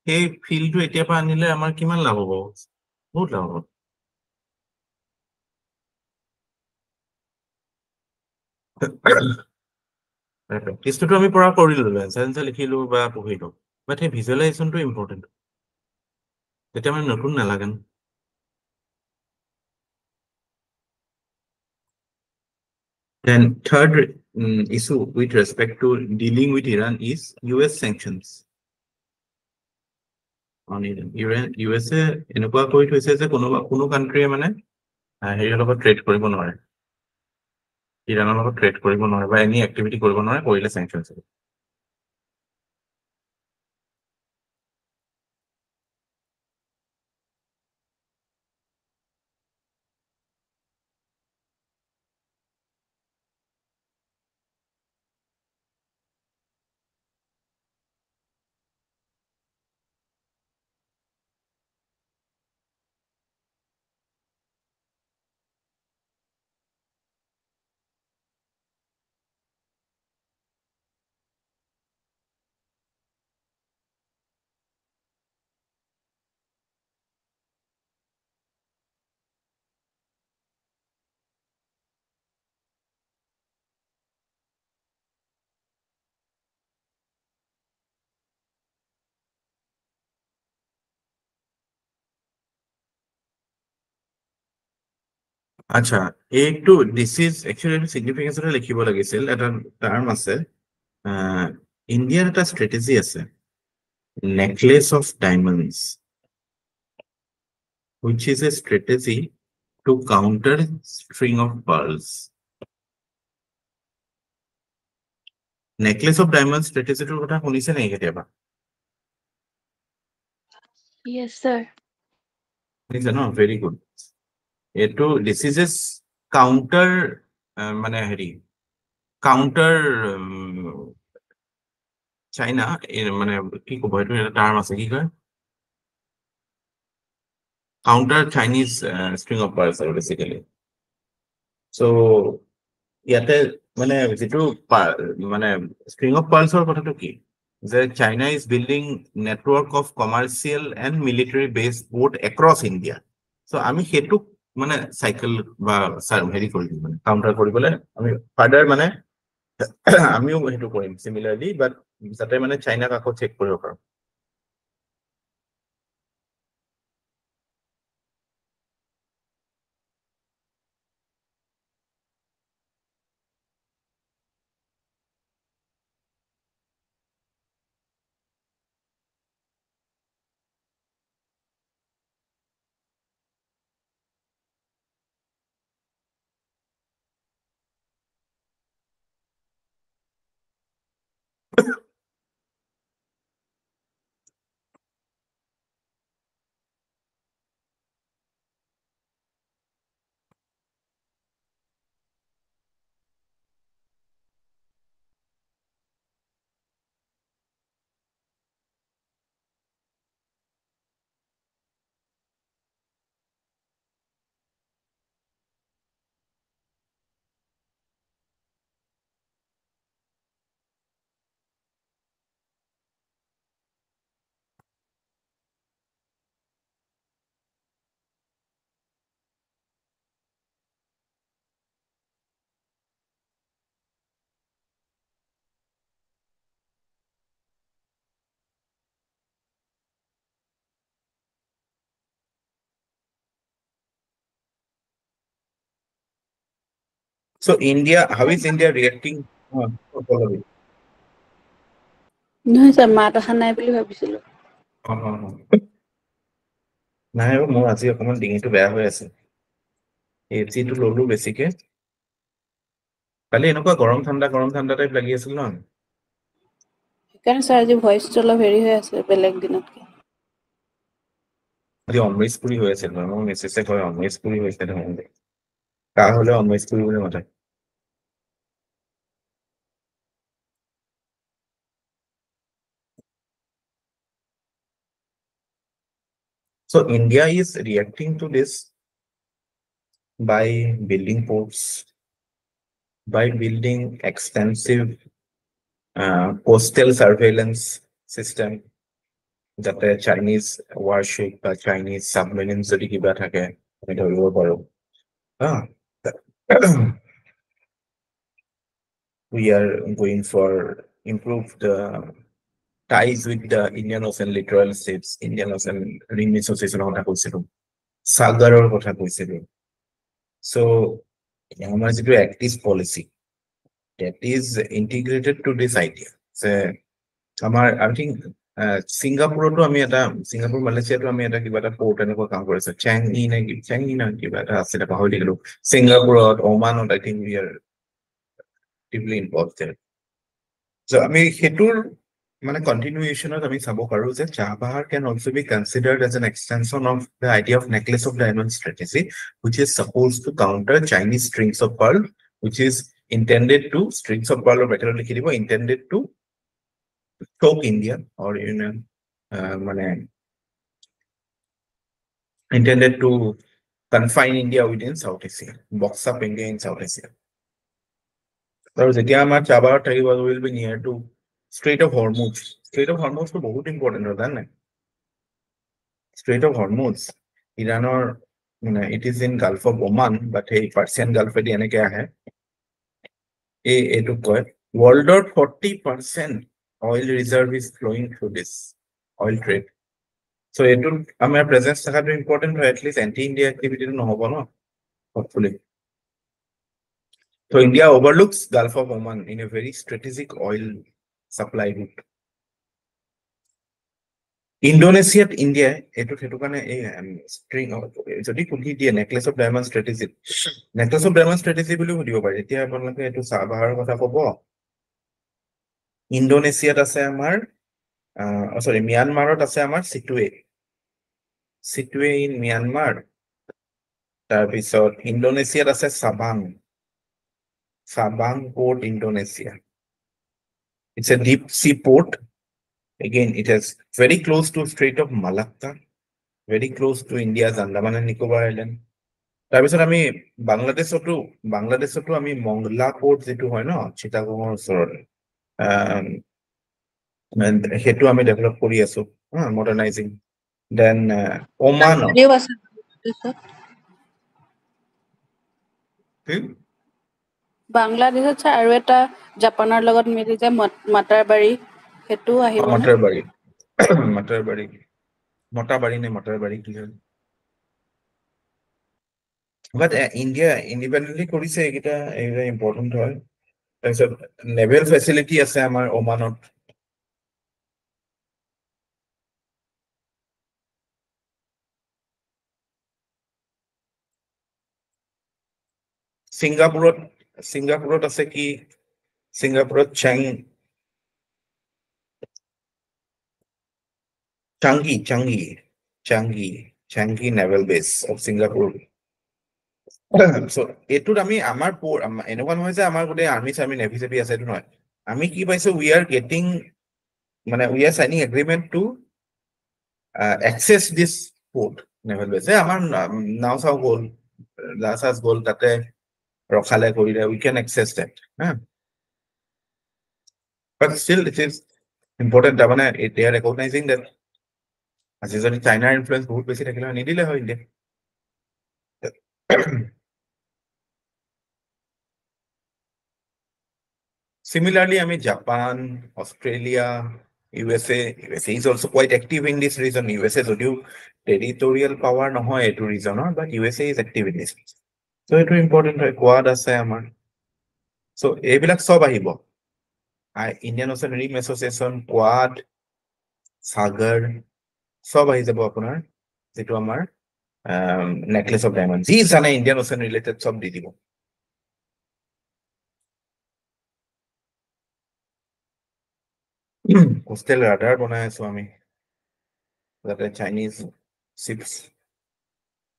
সেই ফিল্ডটো এতিয়াৰ পৰা আনিলে আমাৰ কিমান লাভ হ'ব? বহুত লাভ হ'ব। প্ৰেক্টিছটোতো আমি পৰা কৰিলো, এনচাৰ লিখিলো বা পঢ়িলো, বাট সেই ভিজুৱেলাইজেশ্যনটো ইম্পৰ্টেণ্ট, তেতিয়া মানে নতুন নালাগে। Then third issue with respect to dealing with Iran is US sanctions on Iran. USA এনেকুৱা কৰি থৈছে যে কোনো কাণ্ট্ৰিয়ে মানে হেৰিৰ লগত ট্ৰেড কৰিব নোৱাৰে, ইৰাণৰ লগত ট্ৰেড কৰিব নোৱাৰে বা এনি এক্টিভিটি কৰিব নোৱাৰে, কৰিলে চেংচনছ হ'ব। আচ্ছা, এইটো দিছ ইজ একচুৱেলি চিগনিফিকেঞ্চতে লিখিব লাগিছিল, এটা টাৰ্ম আছে, ইণ্ডিয়াৰ এটা ষ্ট্ৰেটেজি আছে, necklace of diamonds, which is a strategy to counter string of pearls. Necklace of diamond ষ্ট্ৰেটেজিটোৰ কথা শুনিছে নেকি কেতিয়াবা? Yes, sir. শুনিছে ন? Very good. এইটো দিছ ইজ এ কাউণ্টাৰ, মানে হেৰি কাউণ্টাৰ চাইনা, মানে কি ক'ব, এইটো এটা টাৰ্ম আছে, কি কয়, কাউণ্টাৰ চাইনিজ ষ্ট্ৰিং অফ পাৰ্লছ আৰু বেচিকেলি। চ' ইয়াতে মানে যিটো মানে ষ্ট্ৰিং অফ পাৰ্লছৰ কথাটো কি, যে China is building network of commercial and military বেছ বোথ এক্ৰছ ইণ্ডিয়া। চ' আমি সেইটোক মানে চাইকেল বা হেৰি কৰিম, মানে কাউণ্টাৰ কৰিবলৈ আমি ফাৰ্দাৰ মানে আমিও সেইটো কৰিম চিমিলাৰলি, বাট যাতে মানে চাইনাক আকৌ চেক কৰিব পাৰোঁ। So India, how is India reacting? নহয় ছাৰ, মাত অহা নাই বুলি ভাবিছিলো। নাই, মোৰ আজি অকণমান ডিঙিটো বেয়া হৈ আছে, এচিটো ললো বেছিকে, কালি এনেকুৱা গৰম ঠাণ্ডা টাইপ লাগি আছিল ন। সেইকাৰণে ছাৰ আজি ভইচটো অলপ হেৰি হৈ আছে বেলেগ দিনতকে। আজি অমৃতপুৰী হৈ আছিল, মোৰ মেছেজে কয় অমৃতপুৰী হৈছে দেখোন, কাহ হলে অমৃতপুৰী বুলি মাতে। So India is reacting to this by building ports, by building extensive coastal surveillance system, যাতে চাইনিজ ওয়ারশিপ বা চাইনিজ সাবমেরিন যদি কিবা থাকে আমি ধৰিব পাৰো we are going for improved ties with the Indian Ocean littoral states, Indian Ocean Ring Association কথা কৈছিলো, সাগৰৰ কথা কৈছিলো। So আমাৰ যিটো Act East policy that is integrated to this idea যে আমাৰ I think ছিংগাপুৰতো আমি এটা ছিংগাপুৰ মালয়েছিয়াতো আমি এটা কিবা এটা পোৰ্ট এনেকুৱা কাম কৰিছো চেংই না কিবা এটা আছিলে পাহৰি থাকিলো ছিংগাপুৰত ওমানত I think we are deeply involved there. So আমি সেইটোৰ মানে continuationত আমি চাব পাৰো যে Chabahar can also be considered as an extension of the idea of necklace of diamonds strategy, which is supposed to counter Chinese strings of pearl, which is intended to strings of pearl or better intended to choke India or মানে intended to confine India within South Asia, box up India in South Asia. So যেতিয়া আমাৰ Chabahar থাকিব will be near to Strait of Hormuz. Strait of Hormuz is very important, right? Strait of Hormuz, Iran or it is in Gulf of Oman, but hey, Persian Gulf edi eneke ahe. Etu koy world or 40% oil reserve is flowing through this oil trade. So etu amar presence thakatu important, or at least anti-India activity no hobo no, hopefully. So India overlooks Gulf of Oman in a very strategic oil supply route. Indonesiaত India এটো সেইটো কাৰণে এই string যদি খুলি দিয়ে necklace of diamond strategy বুলি সুধিব পাৰে এতিয়া আপোনালোকে এইটো চাবাহাৰৰ কথা ক'ব ইণ্ডোনেছিয়াত আছে আমাৰ সৰি মিয়ানমাৰত আছে আমাৰ সিটুৱে ইন মিয়ানমাৰ তাৰপিছত ইণ্ডোনেছিয়াত আছে Sabang port Indonesia it's a deep sea port. Again, it is very close to Strait of Malacca, very close to India's Andaman and Nicobar Island. তাৰপিছত আমি বাংলাদেশতো আমি মংলা পোৰ্ট যেটো হয় ন চিটাগঙৰ ওচৰত সেইটো আমি ডেভেলপ কৰি আছো মডাৰ্নাইজিং দেন ওমান বাংলাদেশত আৰু এটা জাপানৰ লগত মিলি যে মাটাৰবাৰী হেতু আহিব না মটাৰবাৰী কি হয় but India independently কৰিছে এটা ইম্পৰ্টেন্ট হয় তাৰপিছত নেভেল ফেসিলিটি আছে আমাৰ ওমানত সিঙ্গাপুৰত আছে কি সিঙ্গাপুৰত Changi naval base of Singapore. So এটুত আমি আমাৰ এনেকুৱা নহয় যে আমাৰ গোটেই আৰ্মি চাৰ্মি নেভি চেভি আছে এটো নহয় আমি কি পাইছো we are signing agreement to access this port naval base আমাৰ নাও চাও গ'ল লাসাস গ'ল তাতে ৰখালে কৰিলে we can access that but still it is important মানে they are recognizing that আজি যদি চাইনাৰ ইনফ্লুয়েন্স বহুত বেছি থাকিলে নিদিলে হয় India Similarly, I mean, Japan, Australia, USA is also quite active in this region. USA is territorial power no hoy to region, but USA is active in this. So it is important to Quad as so ebilak sob ahibo. Indian Ocean Rim Association, Quad, Sagar, sob ahijabo apunar যেটো আমাৰ necklace of diamonds. These are Indian Ocean related sob di dibo. Coastal radar বনাই আছো আমি যাতে Chinese ships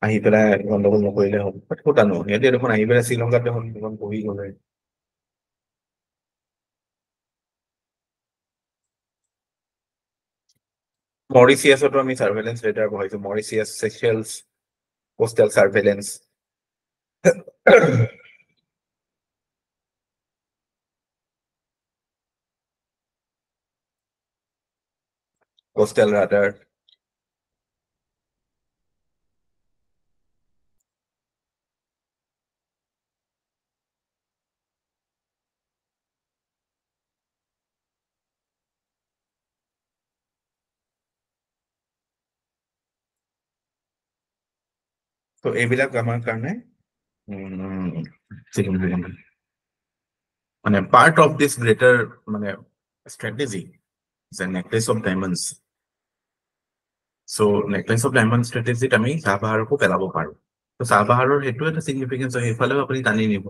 আহি পেলাই গণ্ডগোল নকৰিলে হ'ল ক'তানো সিহঁতে দেখোন আহি পেলাই শ্ৰীলংকাত দেখোন বহি গ'লে মৰিচিয়াছতো আমি সাৰ্ভেইলেন্স ৰেডাৰ বহাইছো Mauritius Seychelles coastal surveillance coastal radar. So এইবিলাক আমাৰ কাৰণে significant. মানে part of this greater মানে strategy is a necklace of diamonds. So necklace of diamonds strategy আমি চাহ পাহাৰকো পেলাব পাৰো। তো চাহ পাহাৰৰ সেইটো এটা significance হয়, সেইফালেও আপুনি টানি নিব।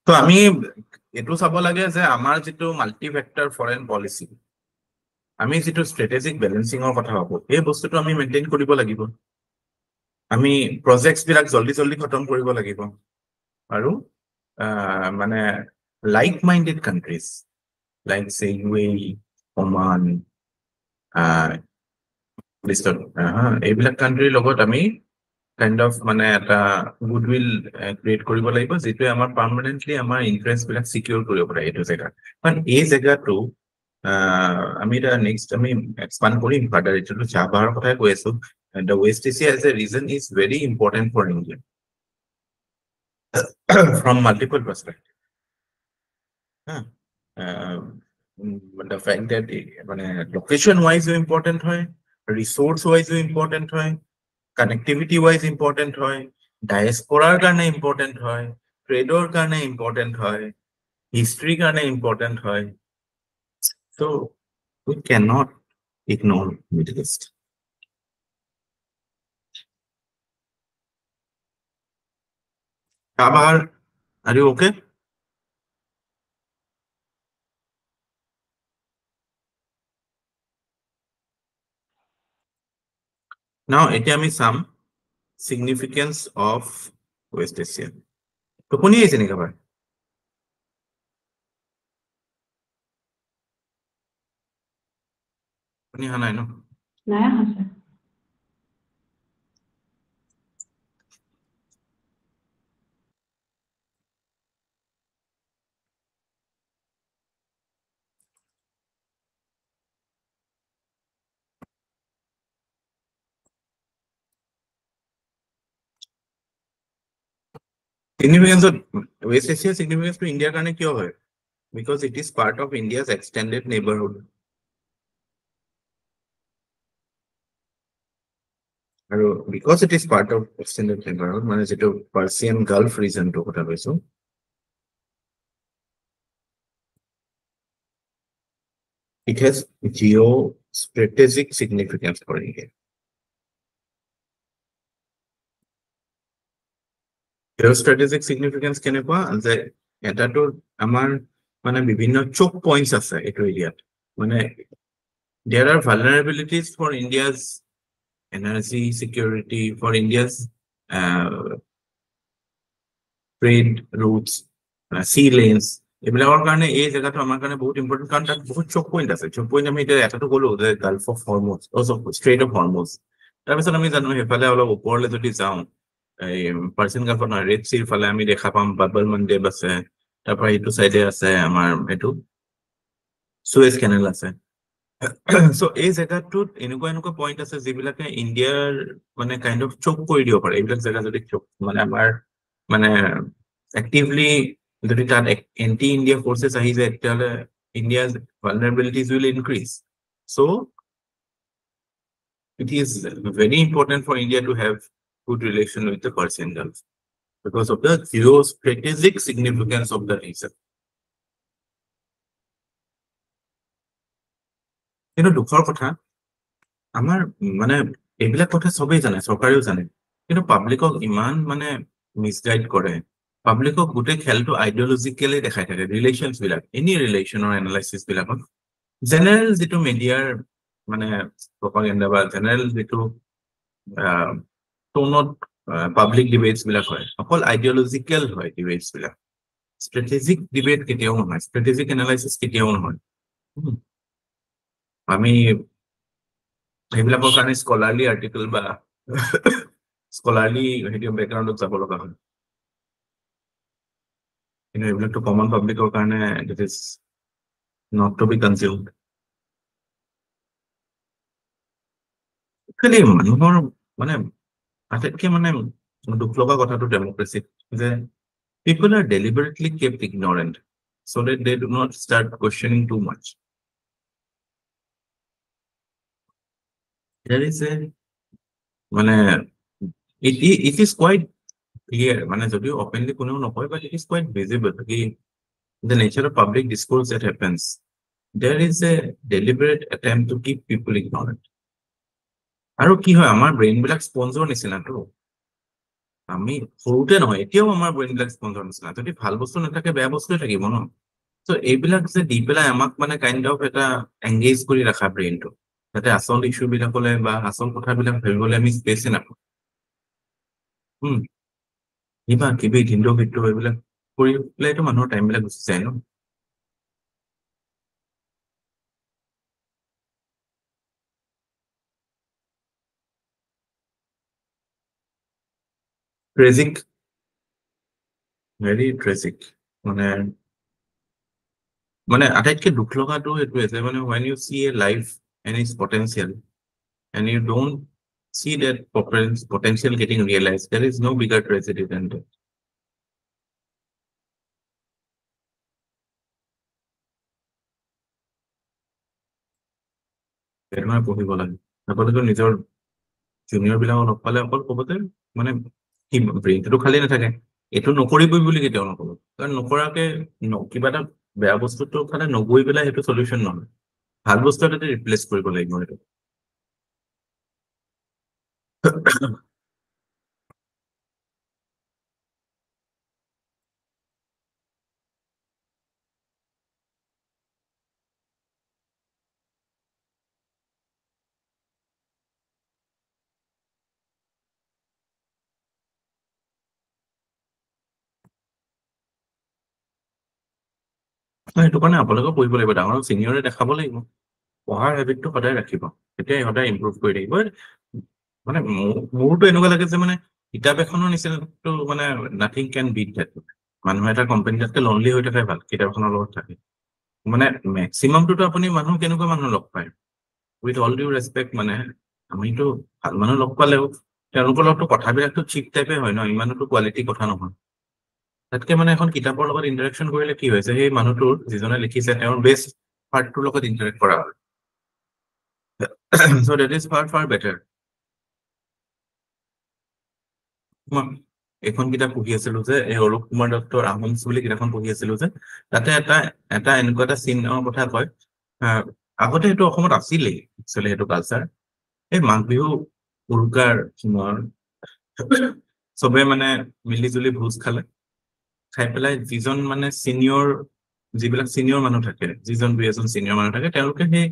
তো আমি এইটো চাব লাগে যে আমাৰ যিটো মাল্টি ভেক্টৰ ফৰেন পলিচি, আমি যিটো ষ্ট্ৰেটেজিক বেলেন্সিঙৰ কথা ভাবো, এই বস্তুটো আমি মেইনটেইন কৰিব লাগিব। আমি প্ৰজেক্টছ বিলাক জলদি জলদি খতম কৰিব লাগিব আৰু মানে লাইক মাইণ্ডেড কাণ্ট্ৰিজ লাইক চে UAE, ওমান, এইবিলাক কাণ্ট্ৰিৰ লগত আমি কাইণ্ড অফ মানে এটা গুডউইল ক্ৰিয়েট কৰিব লাগিব, যিটোৱে আমাৰ পাৰ্মানেণ্টলি আমাৰ ইণ্টাৰেষ্ট বিলাক চিকিউৰ কৰিব পাৰে এইটো জেগাত। কাৰণ এই জেগাটো আমি এটা নেক্সট আমি এক্সপাণ্ড কৰিম ফাৰ্ডাৰ, এইটোতো চাহ পাহাৰৰ কথাই কৈ আছো। The West Asia as a region is very important for India from multiple perspectives. The fact that মানে location wise important হয়, resource wise important হয়, connectivity wise important হয়, diaspora কাৰণে important হয়, trader কাৰণে important হয়, history কাৰণে important হয়. So we cannot ignore Middle East. Abhar, are you okay? Now, এতিয়া আমি চাম significance of West Asia. টোপনি আহিছে নেকি আবার? টোপনি অহা নাই ন? নাই অহা sir. Significance of West Asia significance to India কাৰণে কিয় হয়? Because it is part of India's extended neighborhood. আৰু because it is part of extended neighborhood, মানে যেটো Persian Gulf region to কথা কৈছো, it has geostrategic significance for India. Geostrategic significance কেনেকুৱা যে এটাটো আমাৰ মানে বিভিন্ন choke points আছে এইটো এৰিয়াত। মানে there are vulnerabilities for India's energy security, for India's trade routes, sea lanes, এইবিলাকৰ কাৰণে এই জেগাটো আমাৰ কাৰণে বহুত ইম্পৰ্টেণ্ট, কাৰণ তাত বহুত চক পইণ্ট আছে। চক পইণ্ট আমি এতিয়া এটাটো ক'লো যে Gulf of Hormuz, Strait of Hormuz. তাৰপিছত আমি জানো সেইফালে অলপ ওপৰলৈ যদি যাওঁ, এই পাৰ্চিয়ান গালফত নহয়, ৰেড চিৰ ফালে আমি দেখা পাম বাবল মণ্ডেব আছে, তাৰপৰা এইটো চাইডে আছে আমাৰ এইটো সুৱেজ কেনেল আছে। So এই জেগাটোত এনেকুৱা পইণ্ট আছে যিবিলাকে ইণ্ডিয়াৰ মানে কাইণ্ড অফ চক কৰি দিব পাৰে। এইবিলাক জেগা যদি চক মানে আমাৰ মানে এক্টিভলি যদি তাত এন্টি ইণ্ডিয়া ফৰ্চেছ আহি যায়, তেতিয়াহ'লে India's vulnerabilities will increase. So it is very important for India to have good relation with the Persian Gulf because of the geostrategic significance of the region. কিন্তু দুখৰ কথা, আমাৰ মানে এইবিলাক কথা সবেই জানে, চৰকাৰেও জানে, কিন্তু পাব্লিকক ইমান মানে মিছগাইড কৰে। পাব্লিকক গোটেই খেলটো আইডিঅলজিকেলি দেখাই থাকে, ৰিলেশ্যনছ বিলাক, এনি ৰিলেশ্যনৰ এনালাইচিছ বিলাকত জেনেৰেল যিটো মিডিয়াৰ মানে প্ৰপাগেণ্ডা বা জেনেৰেল যিটো টোনত পাব্লিক ডিবেটছ বিলাক হয়, অকল আইডিঅলজিকেল হয় ডিবেটছ বিলাক। ষ্ট্ৰেটেজিক ডিবেট কেতিয়াও নহয়, ষ্ট্ৰেটেজিক এনালাইচিছ কেতিয়াও নহয়। আমি সেইবিলাকৰ কাৰণে স্কলাৰলি আৰ্টিকল বা স্কলাৰলি বেকগ্ৰাউণ্ডত যাব লগা হয়। কিন্তু এইবিলাকতো কমন পাব্লিকৰ কাৰণে it is not to be consumed. খালি মানুহৰ মানে আটাইতকৈ মানে দুখ লগা কথাটো ডেমক্ৰেচিত যে people are deliberately kept ignorant so that they do not start questioning too much. There is a মানে it is quite clear মানে যদিও openly কোনেও নকয় but it is quite visible কি the nature of public discourse that happens there is a deliberate attempt to keep people ignorant. আৰু কি হয় আমাৰ ব্ৰেইন বিলাক স্পঞ্জৰ নিচিনাটো আমি সৰুতে নহয় এতিয়াও আমাৰ ব্ৰেইন বিলাক স্পঞ্জৰ নিচিনা যদি ভাল বস্তু নাথাকে বেয়া বস্তুৱে থাকিব ন চ' এইবিলাক যে দি পেলাই আমাক মানে কাইণ্ড অফ এটা এংগেজ কৰি ৰাখা ব্ৰেইনটো যাতে আচল ইছ্যু বিলাকলে বা আচল কথাবিলাক ভাবিবলৈ আমি স্পেচে নাপাওঁ কিবা কিবি ভিডিঅ' এইবিলাক কৰি পেলাইতো মানুহৰ টাইম বিলাক গুচি যায় ন ট্ৰেজিক ভেৰি ট্ৰেজিক মানে মানে আটাইতকৈ দুখ লগাটো এইটোৱে যে মানে when you see a life and its potential and you don't see that potential getting realized there is no bigger tragedy than that. মানুহে পঢ়িব লাগে সকলোতো নিজৰ জুনিয়ৰ বিলাকক লগ পালে অকল ক'বতে মানে কি ব্ৰেইনটোতো খালী নাথাকে এইটো নকৰিবই বুলি কেতিয়াও নকব কাৰণ নকৰাকে কিবা এটা বেয়া বস্তুটো খালে নগৈ পেলাই সেইটো চলিউশ্যন নহয় ভাল বস্তু এটা ৰিপ্লেচ কৰিব লাগিব সেইটো সেইটো কাৰণে আপোনালোকেও পঢ়িব লাগিব ডাঙৰ চিনিয়ৰে দেখাব লাগিব পঢ়াৰ হেবিটটো সদায় ৰাখিব তেতিয়া সদায় ইম্প্ৰুভ কৰি থাকিব মানে মোৰতো এনেকুৱা লাগে যে মানে কিতাপ এখনৰ নিচিনাটো মানে নাথিং কেন বিট ডেট মানুহ এটা কোম্পানীতকৈ লনলি হৈ থকাই ভাল কিতাপ এখনৰ লগত থাকে মানে মেক্সিমামটোতো আপুনি মানুহ কেনেকুৱা মানুহ লগ পায় উইথ অল ডিউ ৰেচপেক্ট মানে আমিতো ভাল মানুহ লগ পালেও তেওঁলোকৰ লগতো কথাবিলাকতো চিপ টাইপে হয় ন ইমানোতো কোৱালিটি কথা নহয় তাতকে মানে এখন কিতাপৰ লগত ইণ্টাৰেকশ্যন কৰিলে কি হৈছে সেই মানুহটোৰ যিজনে লিখিছে তেওঁৰ বেষ্ট পাৰ্টটোৰ লগত ইণ্টাৰেক্ট কৰা হয় চ' ডেট ইজ ফাৰ ফাৰ বেটাৰ এইখন কিতাপ পঢ়ি আছিলো যে এই অৰূপ কুমাৰ দত্তৰ আহোমছ বুলি কিতাপখন পঢ়ি আছিলো যে তাতে এটা এটা এনেকুৱা এটা চিনৰ কথা কয় আগতে সেইটো অসমত আছিলেই একচুৱেলি সেইটো কালচাৰ এই মাঘ বিহু উৰুকাৰ চবে মানে মিলি জুলি ভোজ খালে খাই পেলাই যিজন মানে যিবিলাক চিনিয়ৰ মানুহ থাকে যিজন দুই এজন চিনিয়ৰ মানুহ থাকে তেওঁলোকে সেই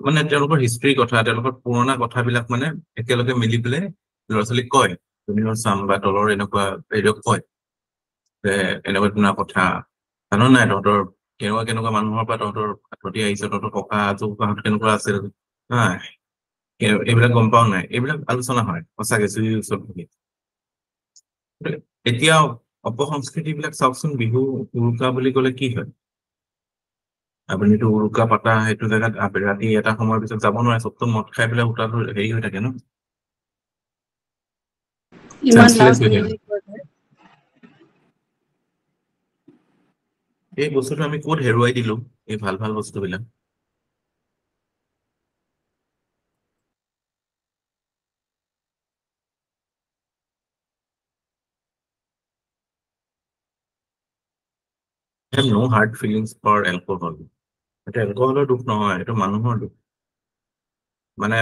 মানে তেওঁলোকৰ হিষ্ট্ৰীৰ কথা তেওঁলোকৰ পুৰণা কথাবিলাক মানে একেলগে মিলি পেলাই ল'ৰা ছোৱালীক কয় জুনিয়ৰ চাম বা তলৰ এনেকুৱা হেৰিয়ক কয় যে এনেকুৱা ধৰণৰ কথা জানো নাই তহঁতৰ কেনেকুৱা কেনেকুৱা মানুহৰ পৰা তহঁতৰ আঁতৰি আহিছে তহঁতৰ ককা আজোকাহঁত কেনেকুৱা আছিল হা এইবিলাক গম পাও নাই এইবিলাক আলোচনা হয় সঁচাকে জুইৰ ওচৰত বহি এতিয়া অপসংস্কৃতি বিলাক চাওকচোন বিহু উৰুকা বুলি কলে কি হয় আপুনিতো উৰুকা পাতা সেইটো জেগাত ৰাতি এটা সময়ৰ পিছত যাব নোৱাৰে চবতো মদ খাই পেলাই উঠাটো হেৰি হৈ থাকে ন ইমান চেন্সলেছ লাউড হৈ থাকে মিউজিক বজায় এই বস্তুটো আমি ক'ত হেৰুৱাই দিলো এই ভাল ভাল বস্তুবিলাক I have no hard feelings for alcohol এটা এলকহলৰ দুখ নহয় এইটো মানুহৰ দুখ মানে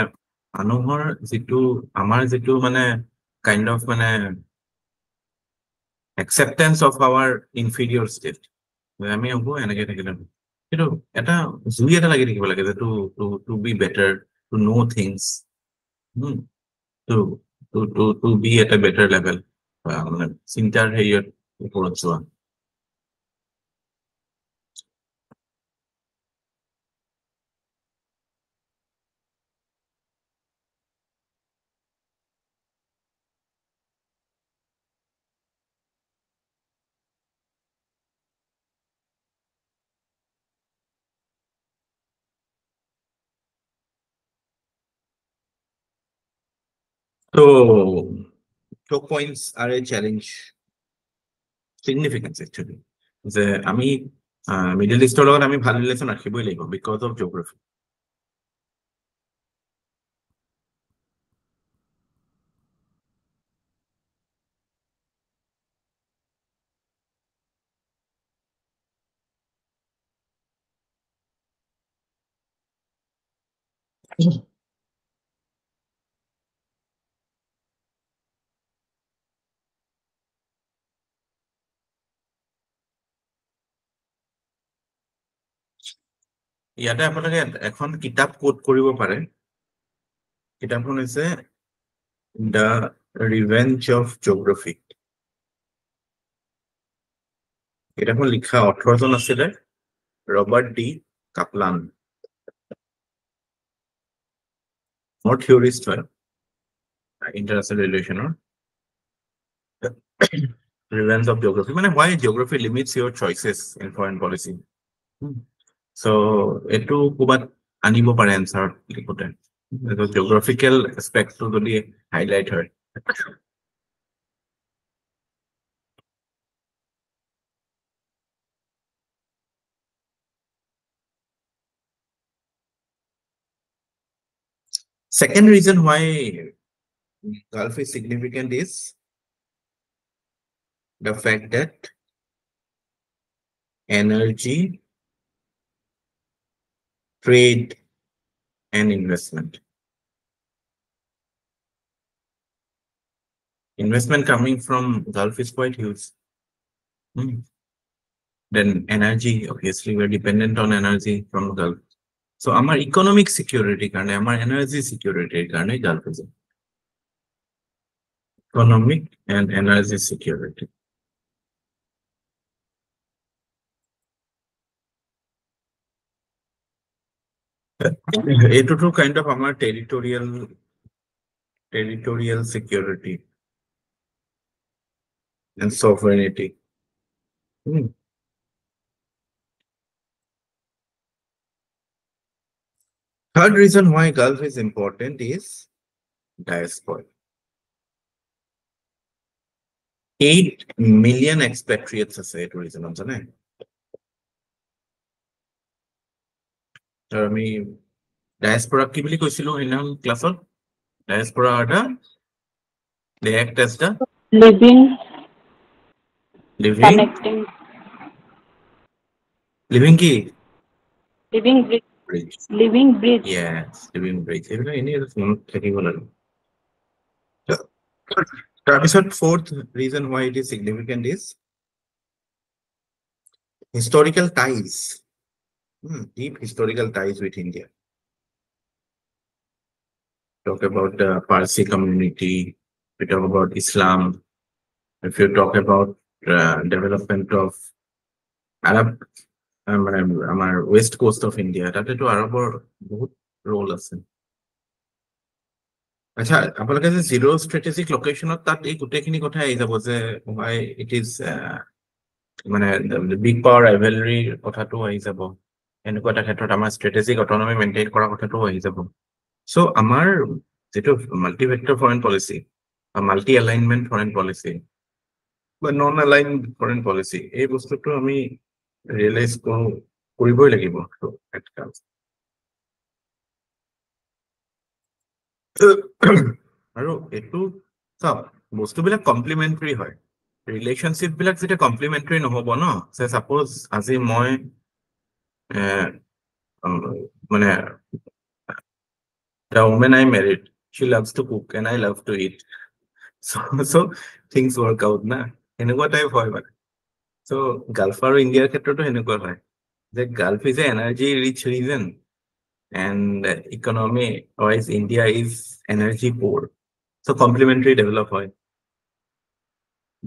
মানুহৰ যিটো আমাৰ যিটো মানে কাইণ্ড অফ মানে acceptance of our inferior state আমি হ'ব এনেকে থাকিলে কিন্তু এটা জুই এটা লাগি থাকিব লাগে যে to be better to know' things to to be at a better level মানে চিন্তাৰ হেৰিয়ত ওপৰত যোৱা So choke points are a challenge, significance actually. যে আমি মিডল ইষ্টৰ লগত আমি ভাল ৰিলেশ্যন ৰাখিবই লাগিব বিকজ অফ জিঅ'গ্ৰাফি। ইয়াতে আপোনালোকে এখন কিতাপ কোট কৰিব পাৰে। কিতাপখন হৈছে দ্য ৰিভেঞ্জ অফ জিঅ'গ্ৰাফি। কিতাপখন লিখা অথৰজন আছিলে ৰবাৰ্ট ডি কাপলান। মোৰ থিয়ৰিষ্ট হয় ইণ্টাৰনেশ্যনেল ৰিলেশ্যনৰ। Relevance of geography, মানে why geography limits your choices in foreign policy. So এটো ক'বাত আনিব পাৰে এনসার লিখোতে, জিওগ্রাফিক্যাল এসপেক্টটো যদি হাইলাইট হয়। Second reason why Gulf is significant is the fact that energy, trade, and investment. Investment coming from Gulf is quite huge. Then energy, obviously, we're dependent on energy from Gulf. So our economic security, our energy security, Gulf is economic and energy security. It to kind of our territorial security and sovereignty. Third reason why Gulf is important is diaspora. 8 million expatriates আছে এইটো ৰিজনত জানে। আমি ডায়াসপোৰা কি বুলি কৈছিলো ইনাম ক্লাছত? ডায়াসপোৰা এটা they act as the living living connecting living কি living bridge bridge. living bridge Yes, living bridge. এইবিলাক এনেই মনত থাকিব লাগে। তাৰপিছত fourth reason why it is significant is historical ties. Deep historical ties with India. Talk about the Parsi community, we talk about Islam, if you talk about development of Arab, our west coast of India, that is to Arab বহুত role আছে। আচ্ছা আপোনালোকে যে zero' strategic লোকেশ্যনত তাত এই গোটেইখিনি কথা আহি যাব যে why it is মানে বিগ পাৱাৰ ৰাইভেলৰীৰ কথাটো আহি যাব, এনেকুৱা এটা ক্ষেত্ৰত আমাৰ ষ্ট্ৰেটেজিক অটনমি মেইনটেইন কৰা কথাটো আহি যাব। So আমাৰ যেটো মাল্টি-ভেক্টৰ ফৰেন পলিসি বা মাল্টি এলাইনমেন্ট ফৰেন পলিসি বা নন এলাইন ফৰেন পলিসি এই বস্তুটো আমি ৰিয়েলাইজ কৰিবই লাগিব। আৰু এটো সব বস্তুবিলাক কমপ্লিমেন্টাৰী হয়। ৰিলেশনশিপ বিলাক যেটা কমপ্লিমেন্টাৰী নহব ন, সে সাপোজ আজি মই মানে the woman I married, she loves to cook and I love to eat. So things work out na. Enekwa type hoy মানে। So Gulf আৰু ইন্ডিয়াৰ ক্ষেত্ৰতো এনেকুৱা হয় যে Gulf is an energy rich region and economy wise India is energy poor. So complementary develop হয়।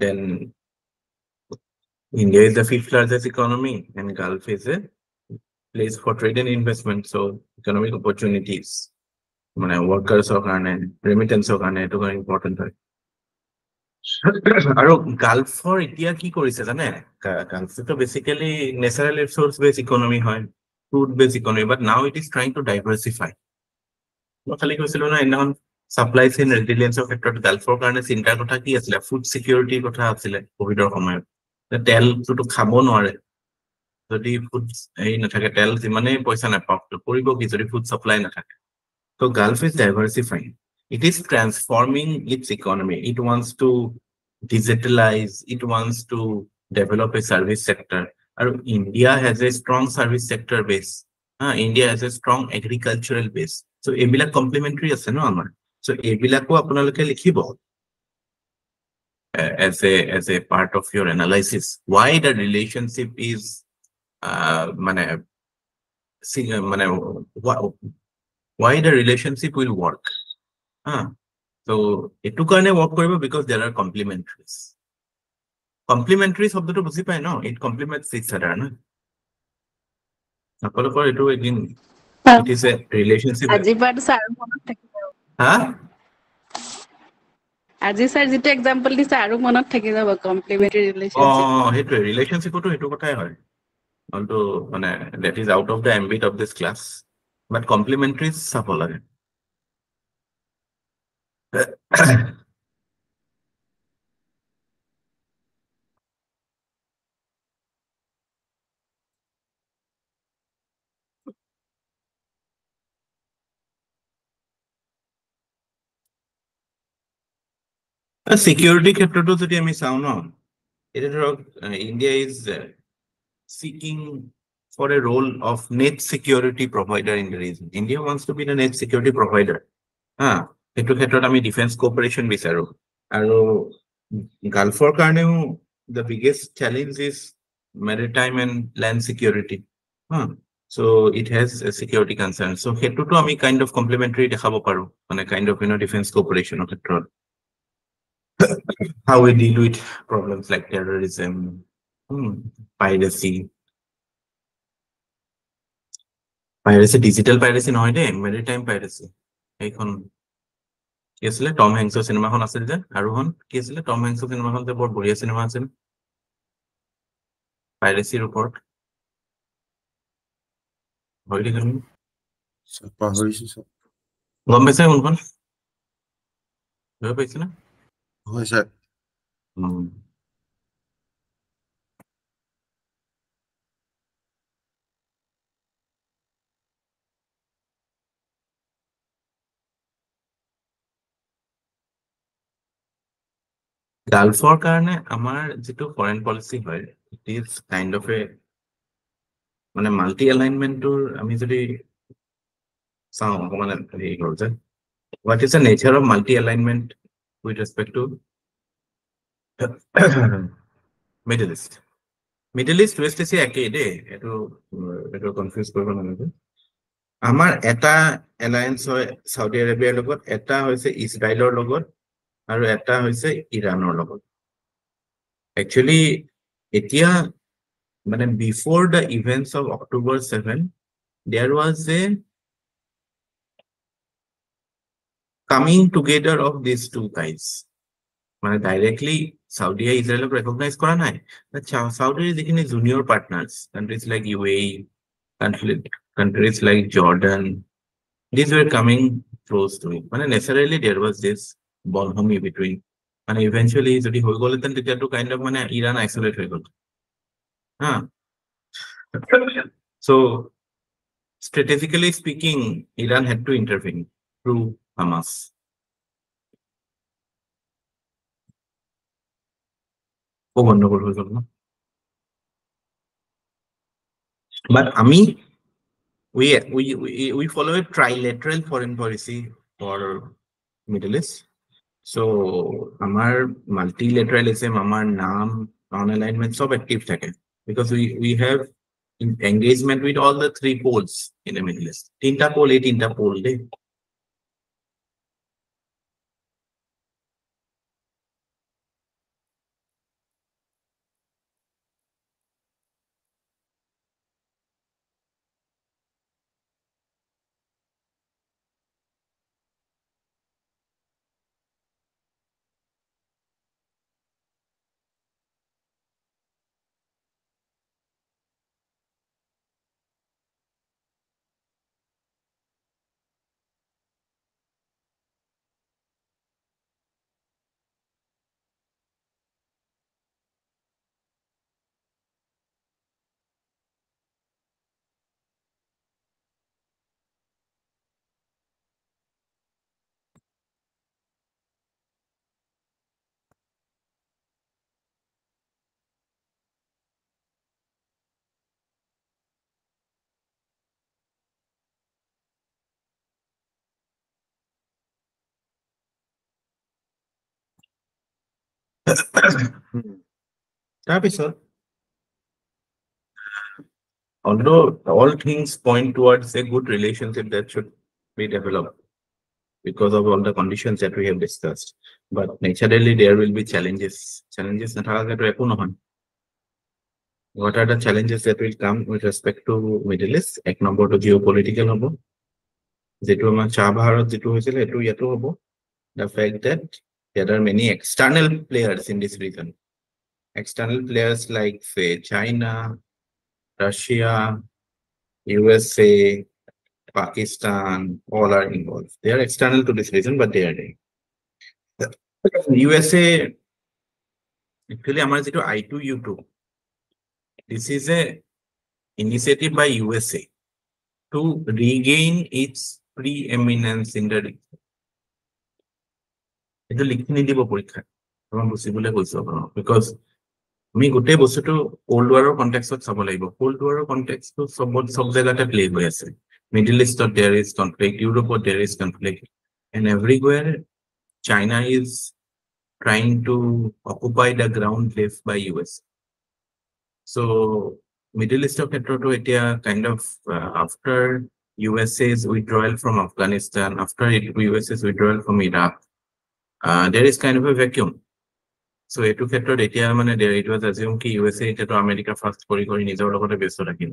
Then India is the 5th largest economy and Gulf is a place for trade and investment. So economic opportunities, মানে ওয়াৰ্কাৰ্সৰ কাৰণে ৰেমিটেন্সৰ কাৰণে এটো very important হয়। আৰু গালফৰ এতিয়া কি কৰিছে জানে? গালফটো basically natural resource base economy হয়, fruit base economy, but now it is trying to diversify. মই খালি কৈছিলো না ইনাখন সাপ্লাই চেইন ৰেজিলিয়েন্সৰ ক্ষেত্ৰত গালফৰ কাৰণে চিন্তাৰ কথা কি আছিলে? ফুড চিকিউৰিটিৰ কথা আছিলে কোভিডৰ সময়ত। তেলটোতো খাব নোৱাৰে যদি ফুড হেৰি নাথাকে, তেল যিমানেই পইচা নাপাওক কৰিব কি যদি ফুড চাপ্লাই নাথাকে। So Gulf is diversifying. It is transforming its economy. It wants to digitalize. It wants to develop a service sector. And India has a strong service sector base. India has a strong agricultural base. So এইবিলাক complementary আছে ন আমাৰ। So এইবিলাকো আপোনালোকে লিখিব as a part of your analysis. Why the relationship is মানে why the relationship will work. So এইটো কাৰণে work কৰিব because there are complementaries. Complementary শব্দটো বুজি পায় ন? It complements each other ন? আপোনালোকৰ এইটো এদিন it is a relationship. আজি বাৰু ছাৰ মনত থাকি যাব। আজি ছাৰ যিটো এক্সাম্পল দিছে আৰু মনত থাকি যাব কমপ্লিমেন্টাৰী ৰিলেশনশিপ। সেইটোৱে ৰিলেশনশিপটো সেইটো কথাই হয়। অলটো মানে that is out of the ambit of this class. But complementaries চাব লাগে। Security ক্ষেত্ৰতো যদি আমি চাওঁ ন, এটা ধৰক India is seeking for a role of net security provider in the region. India wants to be the net security provider. সেইটো ক্ষেত্ৰত আমি ডিফেন্স কোঅপাৰেশ্যন বিচাৰো। আৰু গালফৰ কাৰণেও the biggest challenge is maritime and land security. So it has a security concern. So সেইটোতো আমি kind of complementary দেখাব পাৰো, মানে kind of defense cooperation ক্ষেত্ৰত। How we deal with problems like terrorism, piracy, digital piracy নহয় দেই, maritime piracy। এইখন কি আছিলে টম হেংছৰ চিনেমাখন আছিল যে, আৰোহণ কি আছিলে টম হেংছৰ চিনেমাখন যে বৰ বঢ়িয়া চিনেমা আছিল পাইৰেচিৰ ওপৰত। গম পাইছে কোনখন? পাইছে না? হয় ছাৰ। গালফৰ কাৰণে আমাৰ যিটো ফৰেন পলিচি হয়, ইট ইজ কাইণ্ড অফ এ মানে মাল্টি এলাইনমেন্টৰ আমি যদি চাওঁ অকমান হেৰি কৰো যে what is the nature of multi alignment with respect to Middle East? Middle East, West Asia একেই দেই, এইটো কনফিউজ কৰিব নালাগে। আমাৰ এটা এলায়েন্স হয় সাউদি আৰবিয়াৰ লগত, এটা হৈছে ইজৰাইলৰ লগত, আৰু এটা হৈছে ইৰাণৰ লগত। একচুৱেলি এতিয়া মানে বিফোৰ the events of October 7 there was a coming together of these two guys. মানে ডাইৰেক্টলি সাউদিয়ে ইজৰাইলক ৰেকগনাইজ কৰা নাই, সাউদিৰ যিখিনি junior partners countries like UAE, countries like Jordan, these were coming close to it. মানে naturally there was this bonhomie between, মানে eventually যদি হৈ গ'লহেঁতেন তেতিয়াতো কাইণ্ড অফ মানে ইৰাণ আইচলেট হৈ গ'ল। So strategically speaking, Iran had to intervene through Hamas. গন্ডগোল হৈ গ'ল ন? But we follow a trilateral foreign policy for Middle East. So our multilateralism, our NAM, non-alignment, so active থাকে because we have engagement with all the three poles in the Middle East. তিনটা pole দেই। তাৰপিছত although all things point towards a good relationship that should be developed because of all the conditions that we have discussed, but naturally there will be challenges নাথাকাকেতো একো নহয়. What are the challenges that will come with respect to Middle East? এক নম্বৰটো geopolitical হ'ব, যেটো আমাৰ চাহ বাহাৰত যেটো হৈছিল সেইটো ইয়াতো হ'ব. The fact that there are many external players in this region, external players like say China, Russia, USA, Pakistan, all are involved. They are external to this region, but they are there. USA, actually, our I2U2, this is a initiative by USA to regain its preeminence in the region. It will লিখি নিদিব পৰীক্ষা আমাৰ বুজিবলৈ কৈছো আপোনাক, because আমি গোটেই বস্তুটো কোল্ড ৱাৰৰ কনটেক্সটত চাব লাগিব. কোল্ড ৱাৰৰ কনটেক্সটটো সব জায়গাতে প্লে হৈ আছে. Middle Eastত there is conflict, Europe there is conflict, and everywhere China is trying to occupy the ground left by US. So Middle East ক্ষেত্ৰতো এতিয়া kind of after USA's withdrawal from Afghanistan, after USA's withdrawal from Iraq, there is kind of a vacuum. So এইটো ক্ষেত্ৰত এতিয়া মানে it was assumed কি USA এতিয়াতো America first কৰি নিজৰ লগতে ব্যস্ত থাকিব.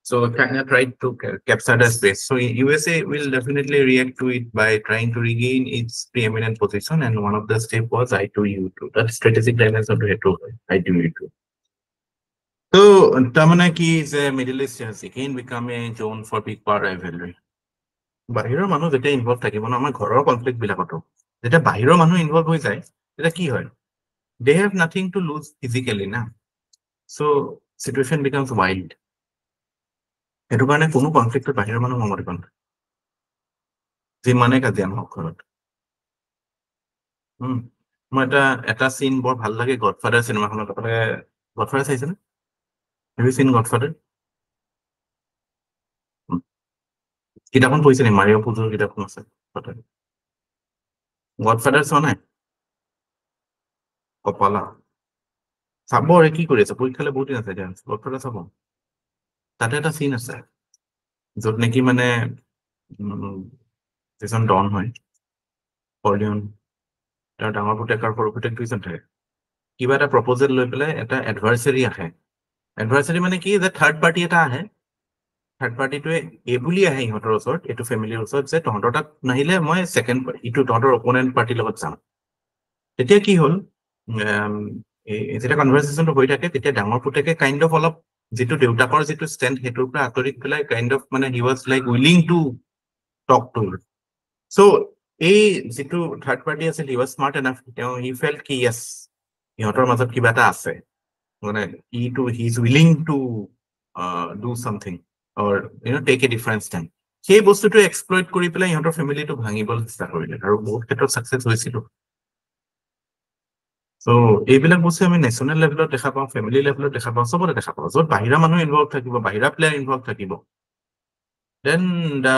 So China tried to capture the space. So USA will definitely react to it by trying to regain its preeminent position, and one of the steps was I2U2. That strategic dimension to I2U2. So তাৰমানে কি যে Middle East has again become a zone for big power rivalry. বাহিৰৰ মানুহ যেতিয়া involve থাকিব ন, আমাৰ ঘৰৰ conflict বিলাকতো যেতিয়া বাহিৰৰ মানুহ ইনভলভ হৈ যায় তেতিয়া কি হয়, they have nothing to lose physically না, so situation becomes wild. সেইটো কাৰণে কোনো কনফ্লিক্টত বাহিৰৰ মানুহ মমৰিব নহয়, যিমানে কাজিয়া নহওক ঘৰত। মই এটা চিন বৰ ভাল লাগে গডফাদাৰ চিনেমাখনত। আপোনালোকে গডফাদাৰ চাইছেনে? Have you seen Godfather? কিতাপখন পঢ়িছে নি? মাৰিও পুজোৰ কিতাপখন আছে গডফাদাৰ চোৱা নাই? কপালা চাব, কি কৰি আছে? পৰীক্ষালে বহুত দিন আছে এতিয়া, গডফাদাৰ চাব। তাতে এটা চিন আছে য'ত নেকি মানে যিজন ডন হয় কৰ্লিয়ন, তাৰ ডাঙৰ পুতেক আৰু সৰু পুতেক দুইজন থাকে। কিবা এটা প্ৰপ'জেল লৈ পেলাই এটা এডভাৰ্চাৰী আহে। এডভাৰ্চাৰী মানে কি, যে থাৰ্ড পাৰ্টি এটা আহে, থাৰ্ড পাৰ্টিটোৱে এই বুলি আহে ইহঁতৰ ওচৰত, এইটো ফেমিলিৰ ওচৰত, যে তহঁতৰ তাত নাহিলে মই ছেকেণ্ড ইটো তহঁতৰ অপনেণ্ট পাৰ্টিৰ লগত যাম। তেতিয়া কি হ'ল, যেতিয়া কনভাৰ্চেশ্যনটো হৈ থাকে তেতিয়া ডাঙৰ পুতেকে কাইণ্ড অফ অলপ যিটো দেউতাকৰ যিটো ষ্টেণ্ড সেইটোৰ পৰা আঁতৰি পেলাই কাইণ্ড অফ মানে he was like willing to talk to. So' এই যিটো থাৰ্ড পাৰ্টি আছিল, he was smart enough, he felt কি য়েছ ইহঁতৰ মাজত কিবা এটা আছে, মানে he is willing to do something or take a different stand. সেই বস্তুটো এক্সপ্লইট কৰি পেলাই ইহঁতৰ ফেমিলিটো ভাঙিবলৈ চেষ্টা কৰিলে, আৰু বহুত ক্ষেত্ৰত ছাকচেছ হৈছিল। চ' এইবিলাক বস্তু আমি নেশ্যনেল লেভেলত দেখা পাওঁ, ফেমিলি লেভেলত দেখা পাওঁ, চবতে দেখা পাওঁ। য'ত বাহিৰা মানুহ ইনভলভ থাকিব, বাহিৰা প্লেয়াৰ ইনভলভ থাকিব, then the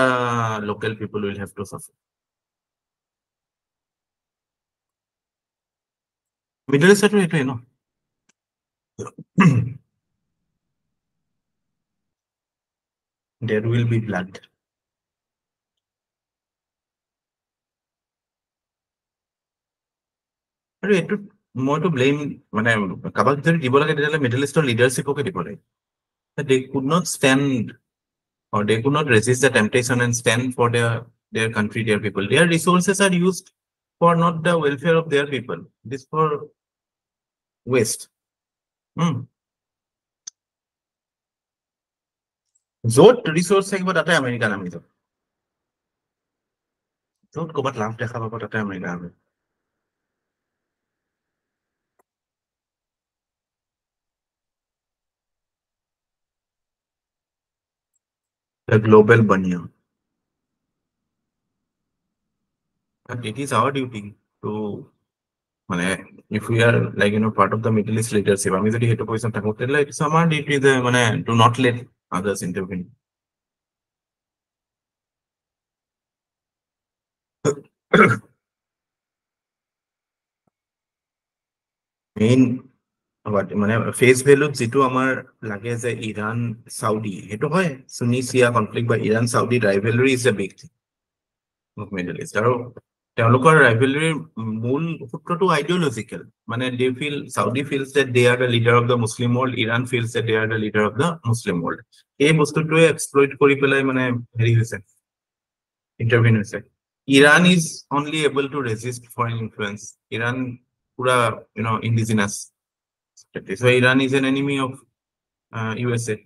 local people will have to suffer. Middle East এইটোৱে ন। There will be blood. আৰু এইটো মইতো ব্লেম মানে কাবাক যদি দিব লাগে তেতিয়াহ'লে মিডল ইষ্টৰ লিডাৰশ্বিপকে দিব লাগে। They could not stand or they could not resist the temptation and stand for their country, their people. Their resources are used for not the welfare of their people. This for waste. য'ত resource থাকিব তাতে America নামি যাব, য'ত ক'ৰবাত লাভ দেখা পাব তাতে আমেৰিকা নামি। The global bunyan. But it is our duty to, মানে if we are like part of the Middle East leadership, আমি যদি সেইটো পজিশন থাকো তেতিয়াহ'লে it's our duty যে মানে to not let others intervene. Main মানে ফেচ ভেলুত যেটো আমাৰ লাগে যে ইৰাণ সাউদি হেটো হয় সুনি শিয়া কনফ্লিক্ট বা Iran Saudi rivalry is a big thing of Middle East আৰু তেওঁলোকৰ ৰাইভেলৰিৰ মূল সূত্ৰটো আইডিঅলজিক্যাল মানে they feel Saudi feels that they are the leader of the Muslim world, Iran feels that they are the leader of the Muslim world. এই বস্তুটোৱে exploit কৰি পেলাই মানে হেৰি হৈছে ইন্টাৰভিন হৈছে Iran is only able to resist foreign influence. Iran pura indigenous. So Iran is an enemy of USA.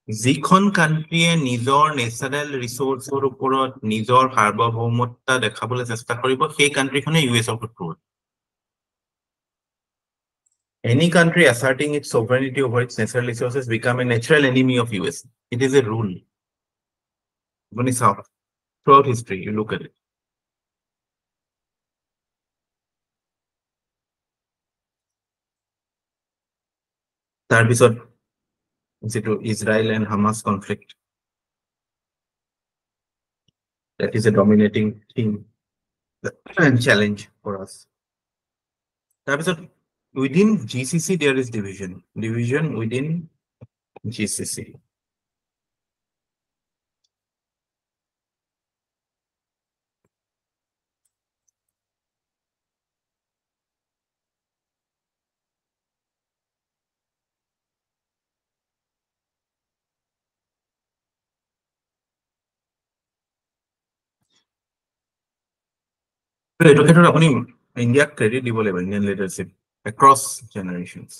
যিখন কান্ট্ৰিয়ে নিজৰ নেচাৰেল ৰিসোৰ্সৰ ওপৰত নিজৰ সাৰ্বভৌমত্ব দেখাবলৈ চেষ্টা কৰিব সেই কান্ট্ৰিখনে ইউএছৰ শত্ৰু Any country asserting its sovereignty over its natural resources become a natural enemy of US. It is a rule. When it's out throughout history, you look at it. তাৰপিছত যেটো Israel and Hamas conflict. That is a dominating theme and challenge for us. তাৰপিছত within GCC there is division within GCC. এইটো ক্ষেত্ৰত আপুনি ইণ্ডিয়াক credit দিব লাগিব Indian leadership across generations.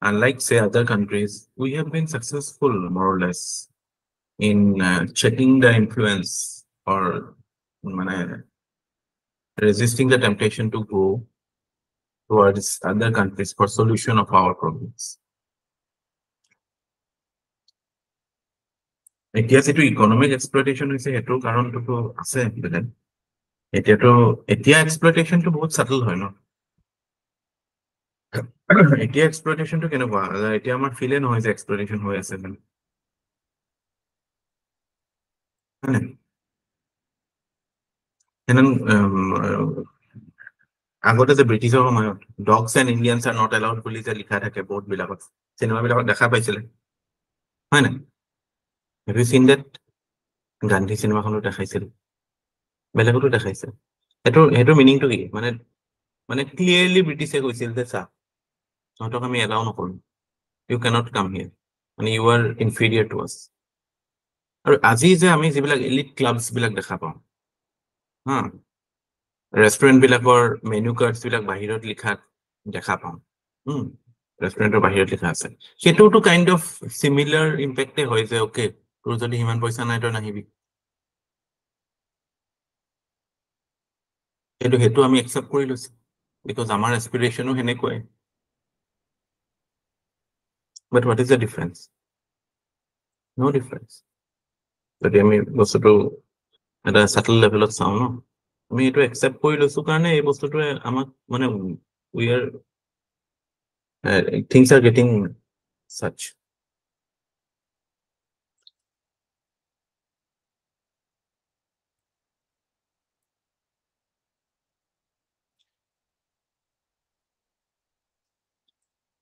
Unlike say other countries, we have been successful more or less in checking the influence or resisting the temptation to go towards other countries for solution of our problems. এতিয়া যেটো economic exploitation হৈছে হেতুৰ কাৰণটো আছে বেলেগ এতিয়া এক্সপ্লইটেশনটো বহুত subtle হয় ন এতিয়া এক্সপ্লইটেশনটো কেনেকুৱা এতিয়া আমাৰ ফিলে নহয় যে এক্সপ্লইটেশন হৈ আছে মানে আগতে যে ব্ৰিটিছৰ সময়ত dogs and Indians are not allowed বুলি যে লিখা থাকে বোৰ্ড বিলাকত চিনেমা বিলাকত দেখা পাইছিলে হয় না Have you seen that? Gandhi চিনেমাখনো দেখাইছিল বেলেগতো দেখাইছে হেটো মিনিংটো কি মানে ক্লিয়াৰলি ব্ৰিটিছে কৈছিল যে চা তহঁতক আমি এলাউ নকৰো you cannot come here মানে you are inferior to us আৰু আজি যে আমি যিবিলাক এলিট ক্লাবছ বিলাক দেখা পাওঁ হা ৰেষ্টুৰেণ্ট বিলাকৰ মেনু কাৰ্ডছ বিলাক বাহিৰত লিখাত দেখা পাওঁ ৰেষ্টুৰেণ্টৰ বাহিৰত লিখা আছে সেইটোতো কাইন্ড অফ সিমিলাৰ ইম্পেক্টে হয় যে ওকে তোৰ যদি ইমান পইচা নাই তই নাহিবি হেতু আমি একসেপ্ট কৰি লৈছো because আমাৰ এস্পিৰেশনো হেনেকুৱাই but what is the difference no difference যদি আমি বস্তুটো এটা সাটল লেভেলত চাওঁ ন আমি এটো একসেপ্ট কৰি লৈছো কাৰণে এই বস্তুটোৱে আমাক মানে we are things are getting such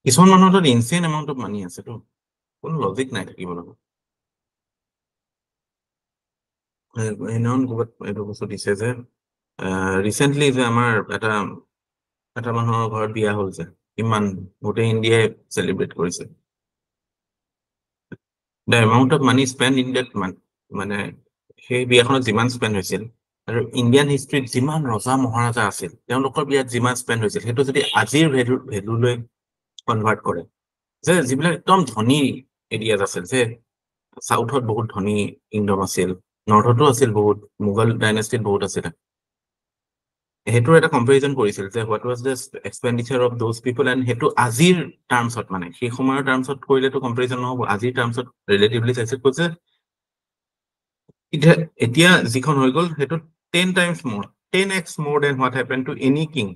কিছুমান মানুহৰ তাত ইনচেন এমাউন্ট অফ মানি আছে তো কোনো লজিক নাই থাকিব লগত এনাউন ক'বাত এইটো বস্তু দিছে যে ৰিসেন্টলি যে আমাৰ এটা মানুহৰ ঘৰত বিয়া হ'ল যে ইমান গোটেই ইণ্ডিয়াই সেলিব্ৰেট কৰিছে the amount of money spent in that মানে সেই বিয়াখনত যিমান স্পেন্ড হৈছিল আৰু ইণ্ডিয়ান হিষ্ট্ৰীত যিমান ৰজা মহাৰাজা আছিল তেওঁলোকৰ বিয়াত যিমান স্পেন্ড হৈছিল সেইটো যদি আজিৰ ভেলুলৈ কনভাৰ্ট কৰে যে যিবিলাক একদম ধনী এৰিয়াত আছিল যে সাউথত বহুত ধনী কিংডম আছিল নৰ্থতো আছিল বহুত মুঘল ডাইনেষ্টিত বহুত আছিল হেতুৰ এটা কম্পেৰিজন কৰিছিল যে what was the expenditure of those people and হেতু আজিৰ টাৰ্মছত মানে সেই সময়ৰ টাৰ্মছত কৰিলেতো কম্পেৰিজন নহব আজিৰ টাৰ্মছত ৰিলেটিভলি চাইছে কৈছে এতিয়া যিখন হৈ গল হেতু 10 times more 10x more than what happened to any king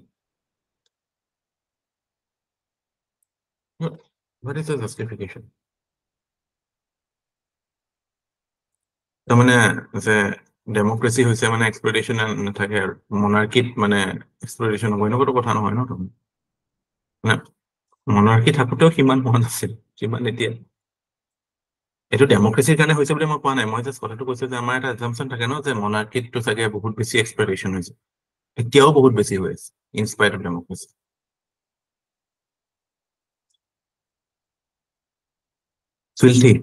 what is the justification মানে যে ডেমোক্ৰেসি হৈছে মানে এক্সপ্লইটেশন নাথাকে আৰু মনাৰ্কিত মানে এক্সপ্লইটেশন হ'ব এনেকুৱাটো কথা নহয় ন মনাৰ্কি থাকোঁতেও সিমান হোৱা নাছিল যিমান এতিয়া এইটো ডেমক্ৰেচিৰ কাৰণে হৈছে বুলি মই কোৱা নাই মই জাষ্ট কথাটো কৈছো যে আমাৰ এটা এক্সাম্পচন থাকে ন যে মনাৰ্কিতটো চাগে বহুত বেছি এক্সপ্লইটেশ্যন হৈছে এতিয়াও বহুত বেছি হৈ আছে ইনস্পাইট অফ ডেমক্ৰেচি ফিল্থি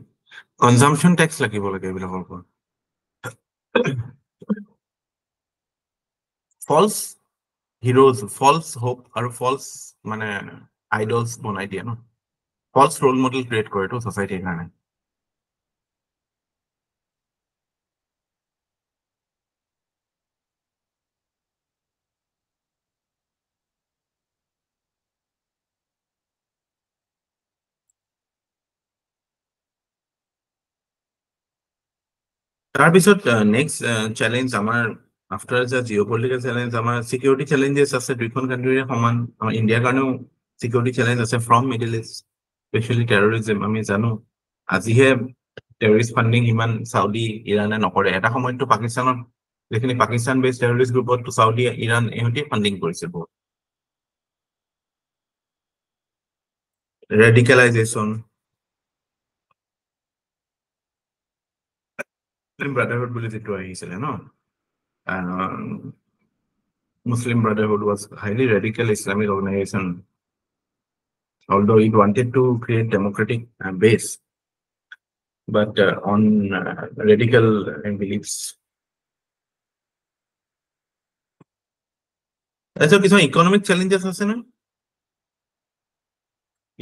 কনজাম্পশ্যন টেক্স লাগিব লাগে এইবিলাকৰ ওপৰত ফলছ হিৰোজ ফলছ হোপ আৰু ফলছ মানে আইডলছ বনাই দিয়ে ন ফলছ ৰোল মডেল ক্ৰিয়েট কৰেটো ছ'চাইটিৰ কাৰণে তাৰপিছত নেক্সট চেলেঞ্জ আমাৰ after the Jio' political challenge আমাৰ চিকিউৰিটি চেলেঞ্জেছ আছে দুইখন কাণ্ট্ৰিৰে সমান আমাৰ ইণ্ডিয়াৰ কাৰণেও চিকিউৰিটি চেলেঞ্জ আছে from middle east specially terrorism আমি জানো আজিহে টেৰৰিষ্ট ফাণ্ডিং ইমান চাউদি ইৰাণে নকৰে এটা সময়ততো পাকিস্তানত যিখিনি পাকিস্তান বেছড টেৰৰিষ্ট গ্ৰুপততো চাউদি ইৰাণ ইহঁতেই ফাণ্ডিং কৰিছে বহুত ৰেডিকেলাইজেশ্যন ব্ৰাদাৰহুড বুলি যিটো আহিছিলে ন Muslim Brotherhood was highly radical Islamic organization, although it wanted to create democratic base, but on radical beliefs. Also, কিছু economic challenges আছে না?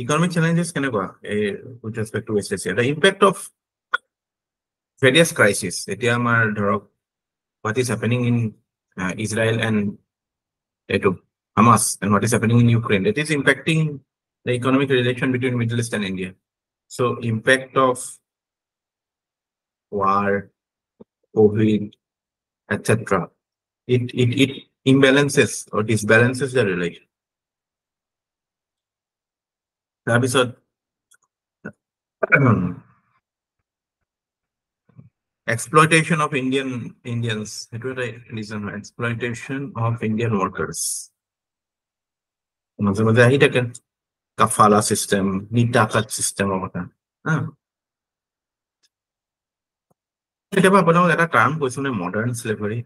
Economic challenges কেনেকুৱা with respect to West Asia? The impact of various crises. এতিয়া আমাৰ ধৰক what is happening in Israel and Hamas and what is happening in Ukraine. It is impacting the economic relation between Middle East and India. So impact of war, COVID, etc. It imbalances or disbalances the relation. তাৰপিছত exploitation of Indians. It was a reason exploitation of Indian workers. মাঝে মাঝে আহি থাকে কাফালা system নিটাকাত system কথা কেতিয়াবা আপোনাক এটা term কৈছো নে মডাৰ্ণ স্লেভাৰী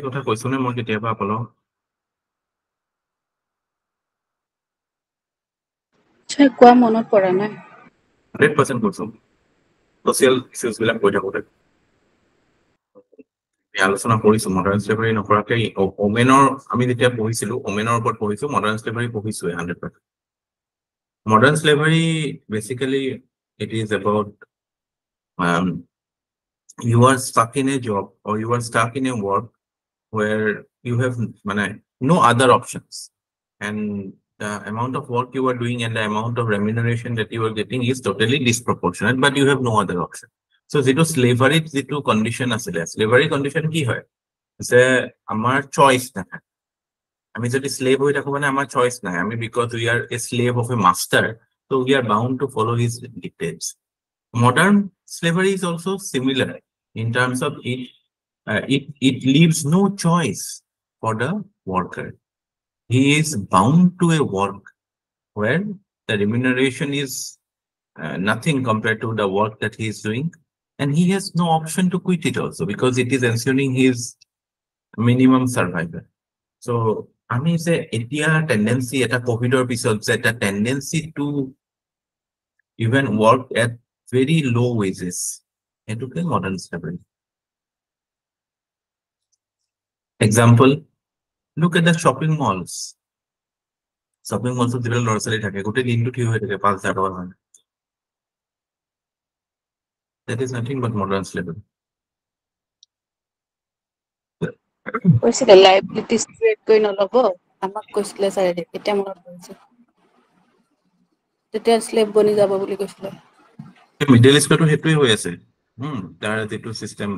কথা কৈছো নে মই কেতিয়াবা আপোনাক কোৱা মনত পৰা নাই 100% কৈছো সোশ্যাল ইস্যুজ বিলাক কৈ থাকোতে আলোচনা কৰিছো মডাৰ্ণ স্লেভাৰী নকৰাকে ওমেনৰ আমি যেতিয়া পঢ়িছিলো ওমেনৰ ওপৰত পঢ়িছো মডাৰ্ণ স্লেভাৰী পঢ়িছো 100%. Modern slavery, basically, it is about you are stuck in a job or you are stuck in a work where you have no other options. And the amount of work you are doing and the amount of remuneration that you are getting is totally disproportionate, but you have no other option. So, zero slavery, zero condition asile. Slavery condition ki hoy? Is amar choice na. আমি যদি slave হই থাকো মানে আমার choice নাই আমি because we are a slave of a master so we are bound to follow his dictates. Modern slavery is also similar in terms of it leaves no choice for the worker. He is bound to a work where the remuneration is nothing compared to the work that he is doing and he has no option to quit it also because it is ensuring his minimum survival. So আমি যে এতিয়া tendency এটা কোভিডৰ পিছত যে এটা tendency to even work at very low wages এটুকে modern slavery example look at the shopping malls যিবিলাক ল'ৰা ছোৱালী থাকে গোটেই দিনটো থিয় হৈ থাকে 5,000 টকা হয় that is nothing but modern slavery. কৈছিলে লাইবিলিটিজ ক্ৰিয়েট কৰি নল'ব আমাক কৈছিলে ছাৰে এতিয়া মনত পৰিছে তেতিয়া স্লেভ বনি যাব বুলি কৈছিলে মিডল ইষ্টতো সেইটোৱে হৈ আছে তাৰ যিটো চিষ্টেম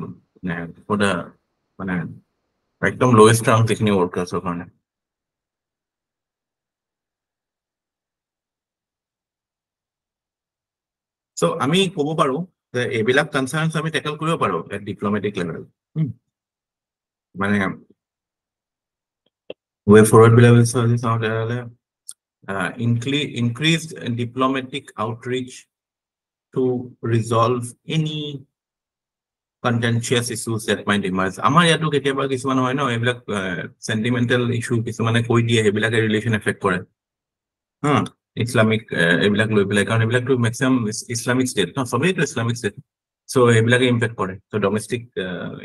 একদম লোৱেষ্ট ৰাউণ্ড যিখিনি ৱৰ্কাৰ্ছৰ কাৰণে So, আমি ক'ব পাৰো যে এইবিলাক কনচাৰ্নছ আমি টেকল কৰিব পাৰো এট ডিপ্ল'মেটিক লেভেল মানে way forward increased diplomatic outreach to resolve any contentious issues that might emerge. আমাৰ ইয়াতো কেতিয়াবা কিছুমান হয় ন এইবিলাক sentimental issue কিছুমানে কৈ দিয়ে সেইবিলাকে ৰিলেশ্যন এফেক্ট কৰে ইছলামিক এইবিলাক লৈ পেলাই কাৰণ এইবিলাকতো মেক্সিমাম ইছলামিক ষ্টেট ন সবেইতো ইছলামিক ষ্টেট চ' সেইবিলাকে ইম্পেক্ট কৰে so' domestic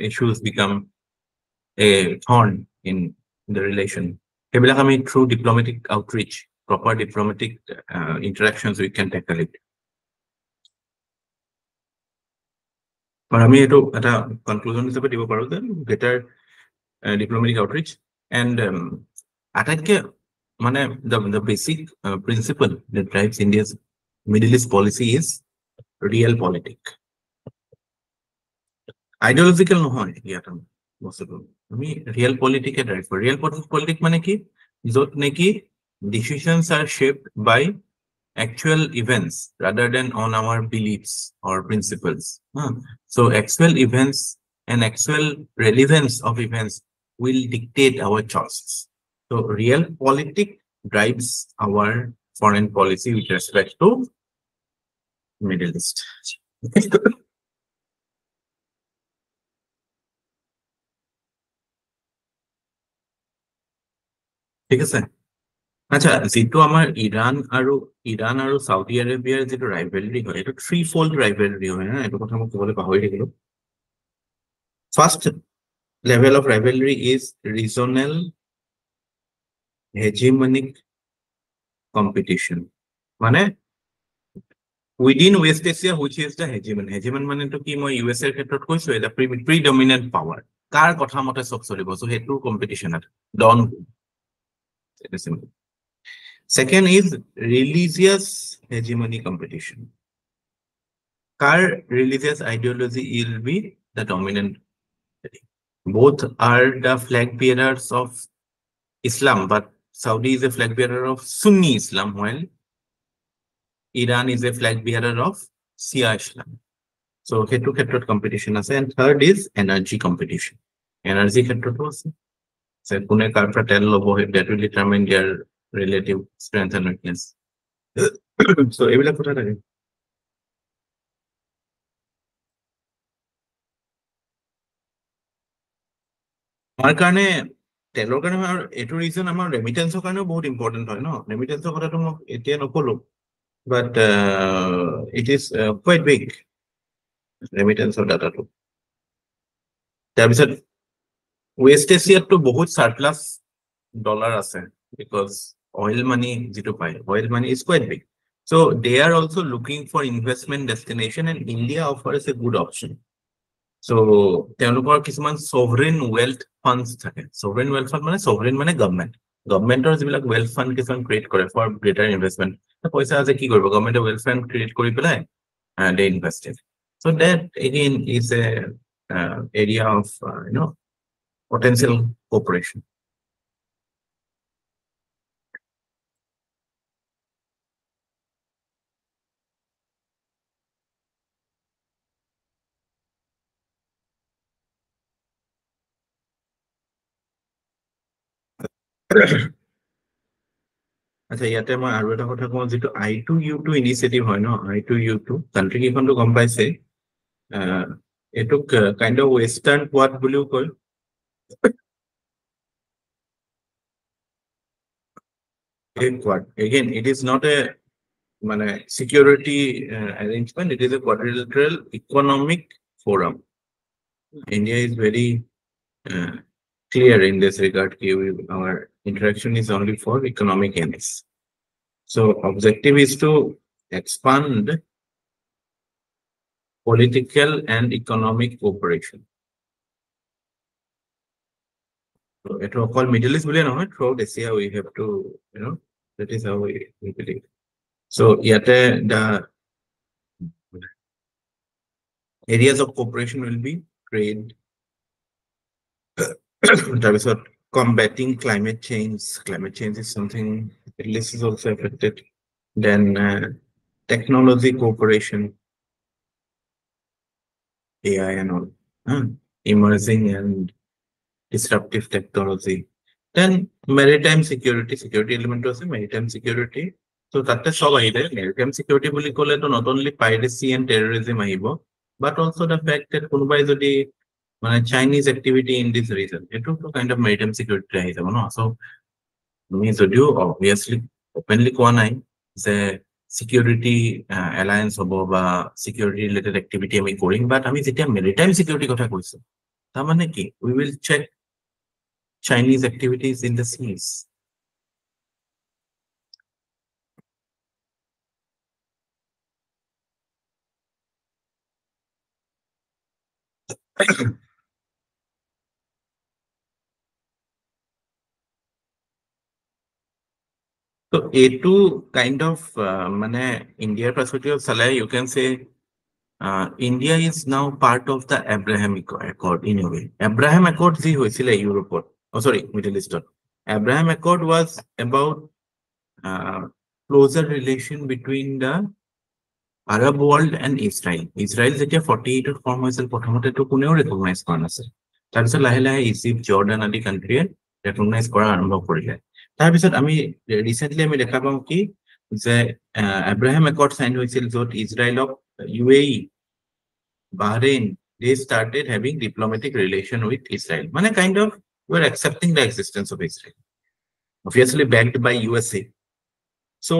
issues become a thorn in the relation সেইবিলাক আমি through diplomatic outreach proper diplomatic interactions we can tackle it আৰু আমি এইটো এটা কনক্লুজন হিচাপে দিব পাৰো যে বেটাৰ ডিপ্ল'মেটিক আউটৰিচ এণ্ড আটাইতকৈ মানে the basic principle that drives India's Middle East policy is real politic. Ideological নহয় ইয়াত বস্তুটো আমি real politic এ drive কৰো real politic মানে কি য'ত নেকি decisions are shaped by actual events rather than on our beliefs or principles. So actual events and actual relevance of events will dictate our choices. So real politics drives our foreign policy with respect to Middle East. ঠিক আছে আচ্ছা যেটো আমাৰ Iran আৰু Southee আৰবিয়াৰ যেটো ৰাইভেলৰি হয় এটো three fold ৰাইভেলৰি হয় না এটো কথা মই ক'বলৈ পাহৰি থাকিলো first level of rivalry is regional hegemonic competition মানে within West Asia which is the hegemon মানে তো কি মই ইউএস এর ক্ষেত্ৰত কৈছো এটা predominant power কাৰ কথা মতে সব চলিব সো হেতু কম্পিটিশন আছে ডন it is simple second is religious hegemony competition কাৰ religious ideology will be the dominant both are the flag bearers of Islam, but Saudi is a flag bearer of Sunni Islam, while Iran is a flag bearer of Shia Islam. So, hetu khetrot competition ase, and third is energy competition. Energy khetrot ase. So, kune karpa tel lobo that will determine their relative strength and weakness. So, ebila kotha thake. Amar karone তেলৰ কাৰণে আৰু এটো region আমাৰ ৰেমিটেন্সৰ কাৰণেও বহুত important হয় ন ৰেমিটেন্সৰ কথাটো মই এতিয়া নকলো but it is quiet big ৰেমিটেন্সৰ ডাটাটো তাৰপিছত ৱেষ্ট এছিয়াতটো বহুত সাৰপ্লাস ডলাৰ আছে বিকজ অইল মানি যেটো পায় oil money is quiet big so they are also looking for investment destination and India offers a good option so তেওঁলোকৰ কিছুমান sovereign wealth funds থাকে sovereign wealth fund মানে sovereign মানে গভৰ্ণমেন্টৰ যিবিলাক wealth fund কিছুমান create কৰে for greater investment পইচা আছে কি কৰিব গভৰ্ণমেন্টৰ wealth fund ক্ৰিয়েট কৰি পেলাই they invested so that again is a area of potential cooperation আচ্ছা ইয়াতে মই আৰু এটা কথা কওঁ যেটো I2U2 ইনিচিয়েটিভ হয় ন I2U2 কান্ট্ৰি কেইখনটো গম পাইছে এটোক কাইন্ড অফ ওয়েস্টার্ন কোয়াড বুলিও কয় quad again it is not a মানে security arrangement it is a quadrilateral economic forum India is very clear in this regard our interaction is only for economic ends so objective is to expand political and economic cooperation so it will call Middle East throughout Asia we have to that is how we believe so yate the areas of cooperation will be trade combating climate change is something at least is also affected then technology cooperation AI and all emerging and disruptive technology Then maritime security, security element আছে maritime security. So তাতে সব আহিলে maritime security বুলি ক'লে তো not only piracy and terrorism আহিব, but also the fact that কোনোবাই যদি মানে Chinese activity in this region, এইটো তো kind of maritime security আহি যাব ন। So আমি যদিও obviously openly কোৱা নাই যে security alliance হ'ব বা security related activity আমি কৰিম, but আমি যেতিয়া maritime security কথা কৈছো তাৰমানে কি we will check Chinese activities in the seas. So A2 kind of India perspective Saleh, you can say India is now part of the Abraham Accord in a way. Abraham Accord ji hoisile Europe. Oh sorry, Middle East. Abraham Accord was about closer relation between the Arab world and Israel. Israel যেতিয়া 48 form হৈছিল প্ৰথমতেতো কোনেও recognise কৰা নাছিল। তাৰপিছত লাহে লাহে Egypt Jordan আদি কাণ্ট্ৰিয়ে ৰেকগনাইজ কৰা আৰম্ভ কৰিলে। তাৰপিছত আমি ৰিচেণ্টলি আমি দেখা পাওঁ কি যে এব্ৰাহাম একৰ্ড চাইন হৈছিল য'ত ইজৰাইলক UAE, Bahrain, they started having diplomatic relation with Israel. মানে kind of we're accepting the existence of Israel, obviously backed by USA. So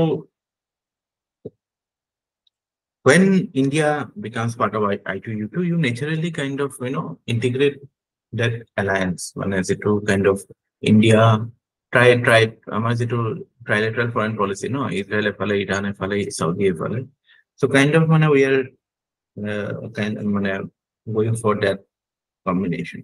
when India becomes part of I2U2, you naturally kind of, integrate that alliance. One as it to kind of India আমাৰ যিটো trilateral foreign policy, no, Israel এফালে, Iran এফালে, Saudi এফালে. So kind of we are going for that combination.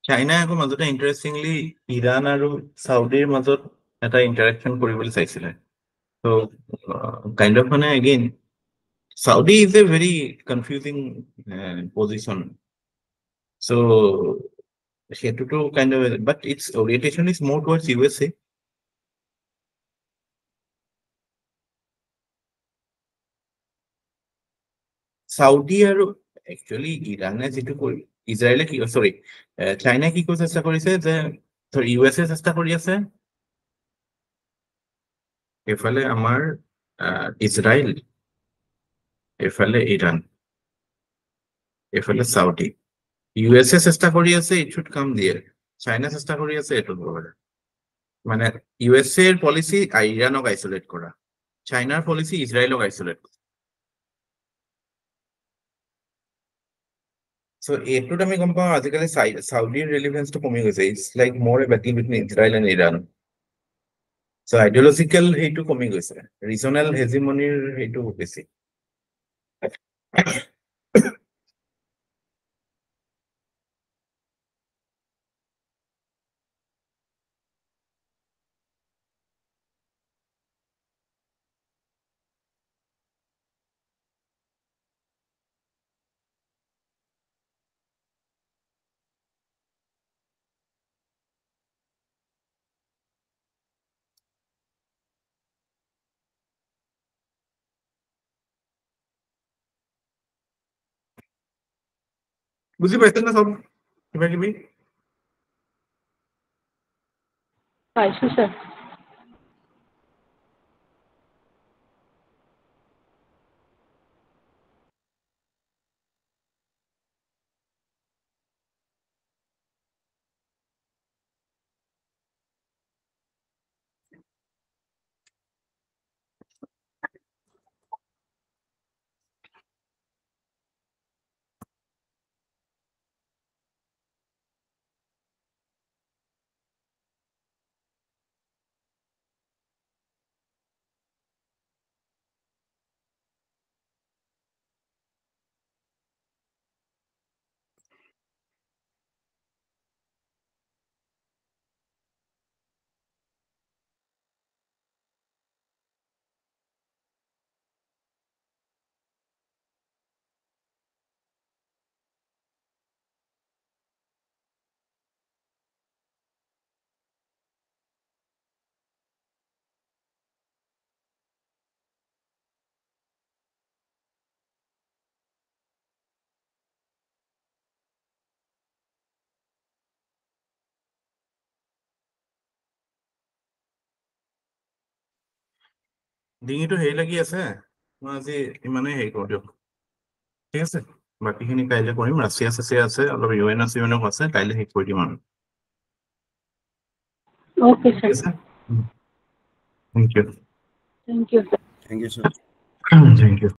China আকৌ মাজতে ইন্টাৰেষ্টিংলি Iran আৰু চাউদিৰ মাজত এটা ইন্টাৰেকশ্যন কৰিবলৈ চাইছিলে। So kind of again, Saudi is a very confusing position. So সেইটোতো kind of, but its orientation is more towards USA. Saudi আৰু actually ইৰাণে যিটো ইজৰাইলে কি সৰি চাইনাই কি কৰিব চেষ্টা কৰিছে যে USA চেষ্টা কৰি আছে এফালে আমাৰ ইজৰাইল, এফালে ইৰাণ, এফালে চাউদি। USA চেষ্টা কৰি আছে it should come there, China চেষ্টা কৰি আছে এইটো ধৰে। মানে USA এৰ পলিসি ইৰানক আইসোলেট কৰা, চাইনাৰ পলিসি ইসৰায়েলক আইসোলেট কৰা। So এইটোত আমি গম পাওঁ আজিকালি সাউদিৰ ৰেলিভেন্সটো কমি গৈছে। It's like more a battle between Israel and Iran. So ideological সেইটো কমি গৈছে, ৰিজনাল হেজিমনিৰ সেইটো বেছি। বুজি পাইছে না সব কিবা কিবি? পাইছো স্যাৰ। ডিঙিটো হেৰি লাগি আছে মই আজি ইমানেই হেৰি কৰোঁ দিয়ক ঠিক আছে বাকীখিনি কাইলৈ কৰিম ৰাছিয়া চাছিয়া আছে অলপ ইউএনও আছে কাইলৈ শেষ কৰি দিম আৰু Okay, ঠিক sir. আছে thank you Thank you. Thank you, sir. Thank U